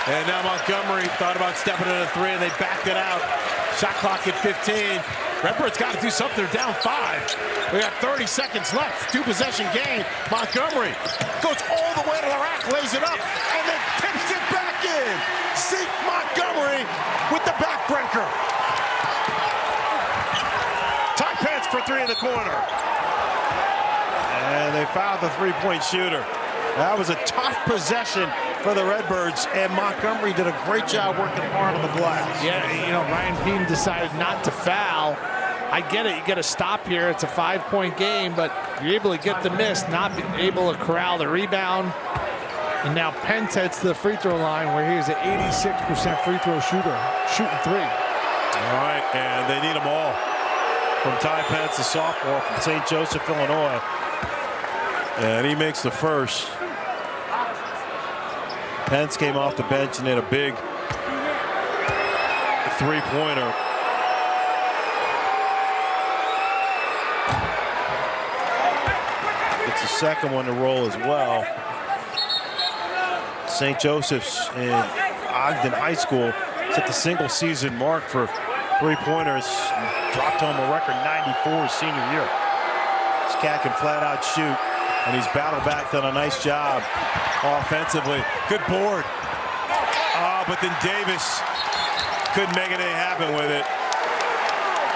And now Montgomery thought about stepping into 3, and they backed it out. Shot clock at 15. Redbirds got to do something. They're down 5. We got 30 seconds left. 2-possession game. Montgomery goes all the way to the rack, lays it up, and then tips it back in. Zeke Montgomery with the backbreaker. Ty Pence for 3 in the corner. And they fouled the 3-point shooter. That was a tough possession for the Redbirds, and Montgomery did a great job working hard on the glass. Yeah, Ryan Peden decided not to foul. I get it, you get a stop here. It's a 5-point game, but you're able to get the miss, not be able to corral the rebound. And now Pence heads to the free throw line, where he's an 86% free throw shooter, shooting 3. All right, and they need them all. From Ty Pence, the sophomore from St. Joseph, Illinois. And he makes the first. Pence came off the bench and hit a big 3-pointer. gets the second one to roll as well. St. Joseph's in Ogden High School set the single season mark for three-pointers. Dropped home a record 94 his senior year. This cat can flat out shoot, and he's battled back, done a nice job offensively. Good board. But then Davis couldn't make anything happen with it.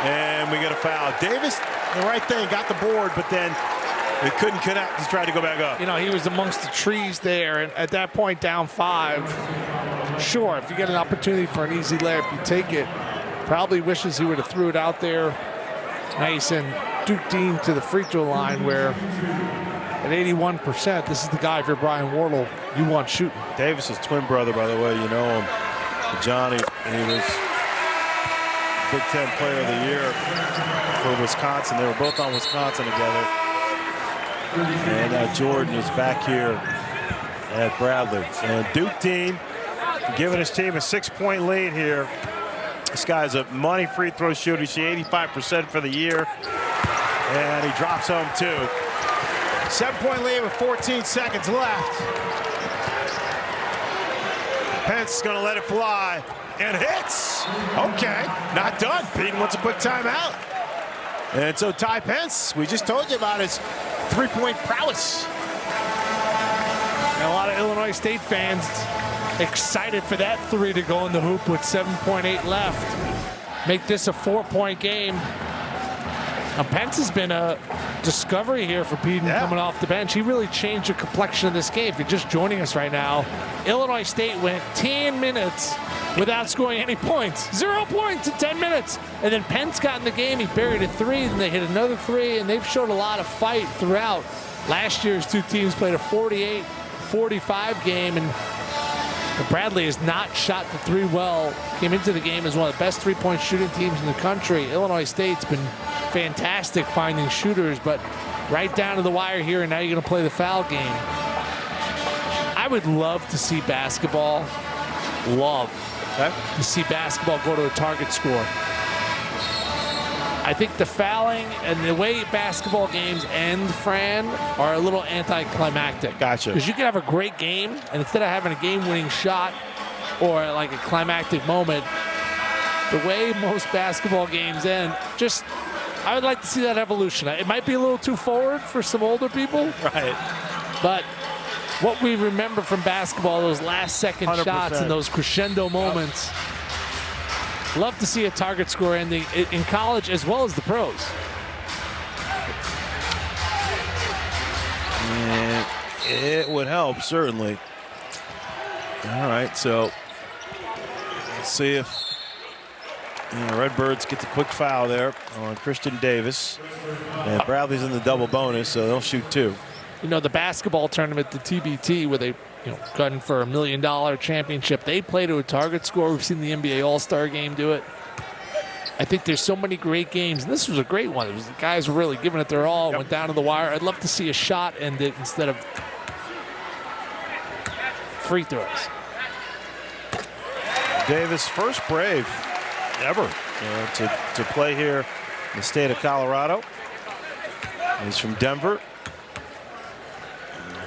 And we get a foul. Davis, the right thing, got the board, but then it couldn't connect. He tried to go back up. You know, he was amongst the trees there, and at that point, down 5. Sure, if you get an opportunity for an easy layup, you take it. Probably wishes he would have threw it out there nice and Duke Dean to the free throw line, where at 81%, this is the guy, if you're Brian Wardle, you want shooting. Davis's twin brother, by the way, you know him, Johnny. He was Big Ten Player of the Year for Wisconsin. They were both on Wisconsin together. And Jordan is back here at Bradley. And Duke Dean giving his team a 6-point lead here. This guy's a money free throw shooter. He's 85% for the year. And he drops home 2. 7-point lead with 14 seconds left. Pence is going to let it fly. And hits. Okay, not done. Pete wants a quick timeout. And so Ty Pence, we just told you about his three-point prowess. And a lot of Illinois State fans excited for that 3 to go in the hoop with 7.8 left. Make this a 4-point game. Now, Pence has been a discovery here for Peden coming off the bench. He really changed the complexion of this game. If you're just joining us right now, Illinois State went 10 minutes without scoring any points. 0 points in 10 minutes. And then Pence got in the game. He buried a 3, and they hit another 3, and they've showed a lot of fight throughout. Last year's two teams played a 48-45 game, and Bradley has not shot the 3 well. Came into the game as one of the best three-point shooting teams in the country. Illinois State's been fantastic finding shooters, but right down to the wire here, and now you're going to play the foul game. I would love to see basketball, to see basketball go to a target score. I think the fouling and the way basketball games end, Fran, are a little anticlimactic. Gotcha. Because you can have a great game, and instead of having a game-winning shot or like a climactic moment, the way most basketball games end, just, I would like to see that evolution. It might be a little too forward for some older people. Right. But what we remember from basketball, those last-second 100%. shots and those crescendo moments. Love to see a target score ending in college as well as the pros. And it would help, certainly. All right, so let's see if Redbirds get the quick foul there on Christian Davis. And Bradley's in the double bonus, so they'll shoot 2. You know, the basketball tournament, the TBT, where they gunning for $1 million championship, they play to a target score. We've seen the NBA All-Star game do it. I think there's so many great games, and this was a great one. It was the guys were really giving it their all, went down to the wire. I'd love to see a shot end it instead of free throws. Davis, first Brave ever to play here in the state of Colorado. He's from Denver.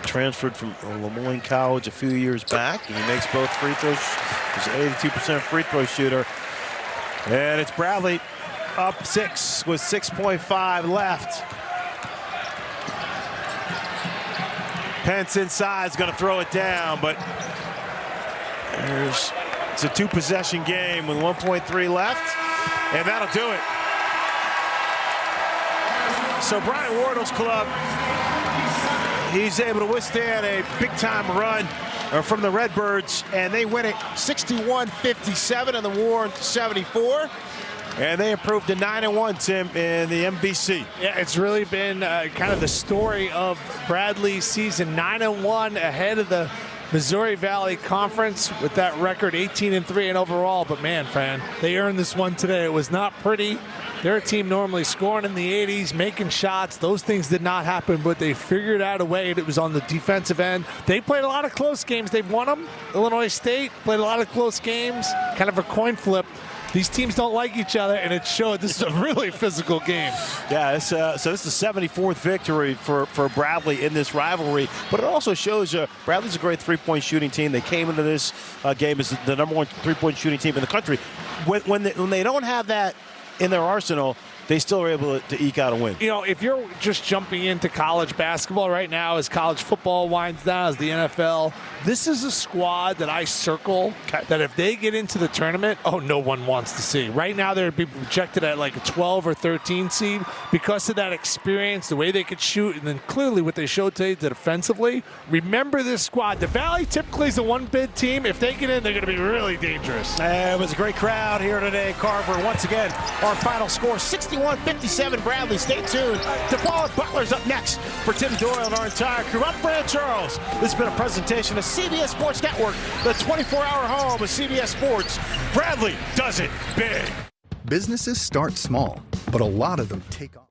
Transferred from Lemoyne College a few years back, and he makes both free throws. He's an 82% free throw shooter. And it's Bradley up 6 with 6.5 left. Pence inside is going to throw it down, but it's a 2-possession game with 1.3 left, and that'll do it. So Brian Wardle's club, he's able to withstand a big-time run from the Redbirds, and they win it 61-57 in the Warren 74. And they improved to 9-1, Tim, in the MVC. Yeah, it's really been kind of the story of Bradley's season. 9-1 ahead of the Missouri Valley Conference with that record 18-3 and overall. But man, Fran, they earned this one today. It was not pretty. They're a team normally scoring in the 80s, making shots. Those things did not happen, but they figured out a way. It was on the defensive end. They played a lot of close games. They've won them. Illinois State played a lot of close games. Kind of a coin flip. These teams don't like each other, and it showed. This is a really physical game. Yeah, so this is the 74th victory for Bradley in this rivalry, but it also shows Bradley's a great three-point shooting team. They came into this game as the number one three-point shooting team in the country. When they don't have that in their arsenal, they still are able to eke out a win. You know, if you're just jumping into college basketball right now, as college football winds down, as the NFL, this is a squad that I circle that if they get into the tournament, no one wants to see. Right now, they'd be projected at like a 12 or 13 seed because of that experience, the way they could shoot, and then clearly what they showed today defensively. Remember this squad. The Valley typically is a one-bid team. If they get in, they're going to be really dangerous. It was a great crowd here today, Carver. Once again, our final score, 61-57 Bradley. Stay tuned. DePaul Butler's up next. For Tim Doyle and our entire crew, I'm Fran Charles. This has been a presentation of CBS Sports Network, the 24-hour home of CBS Sports. Bradley does it big. Businesses start small, but a lot of them take off.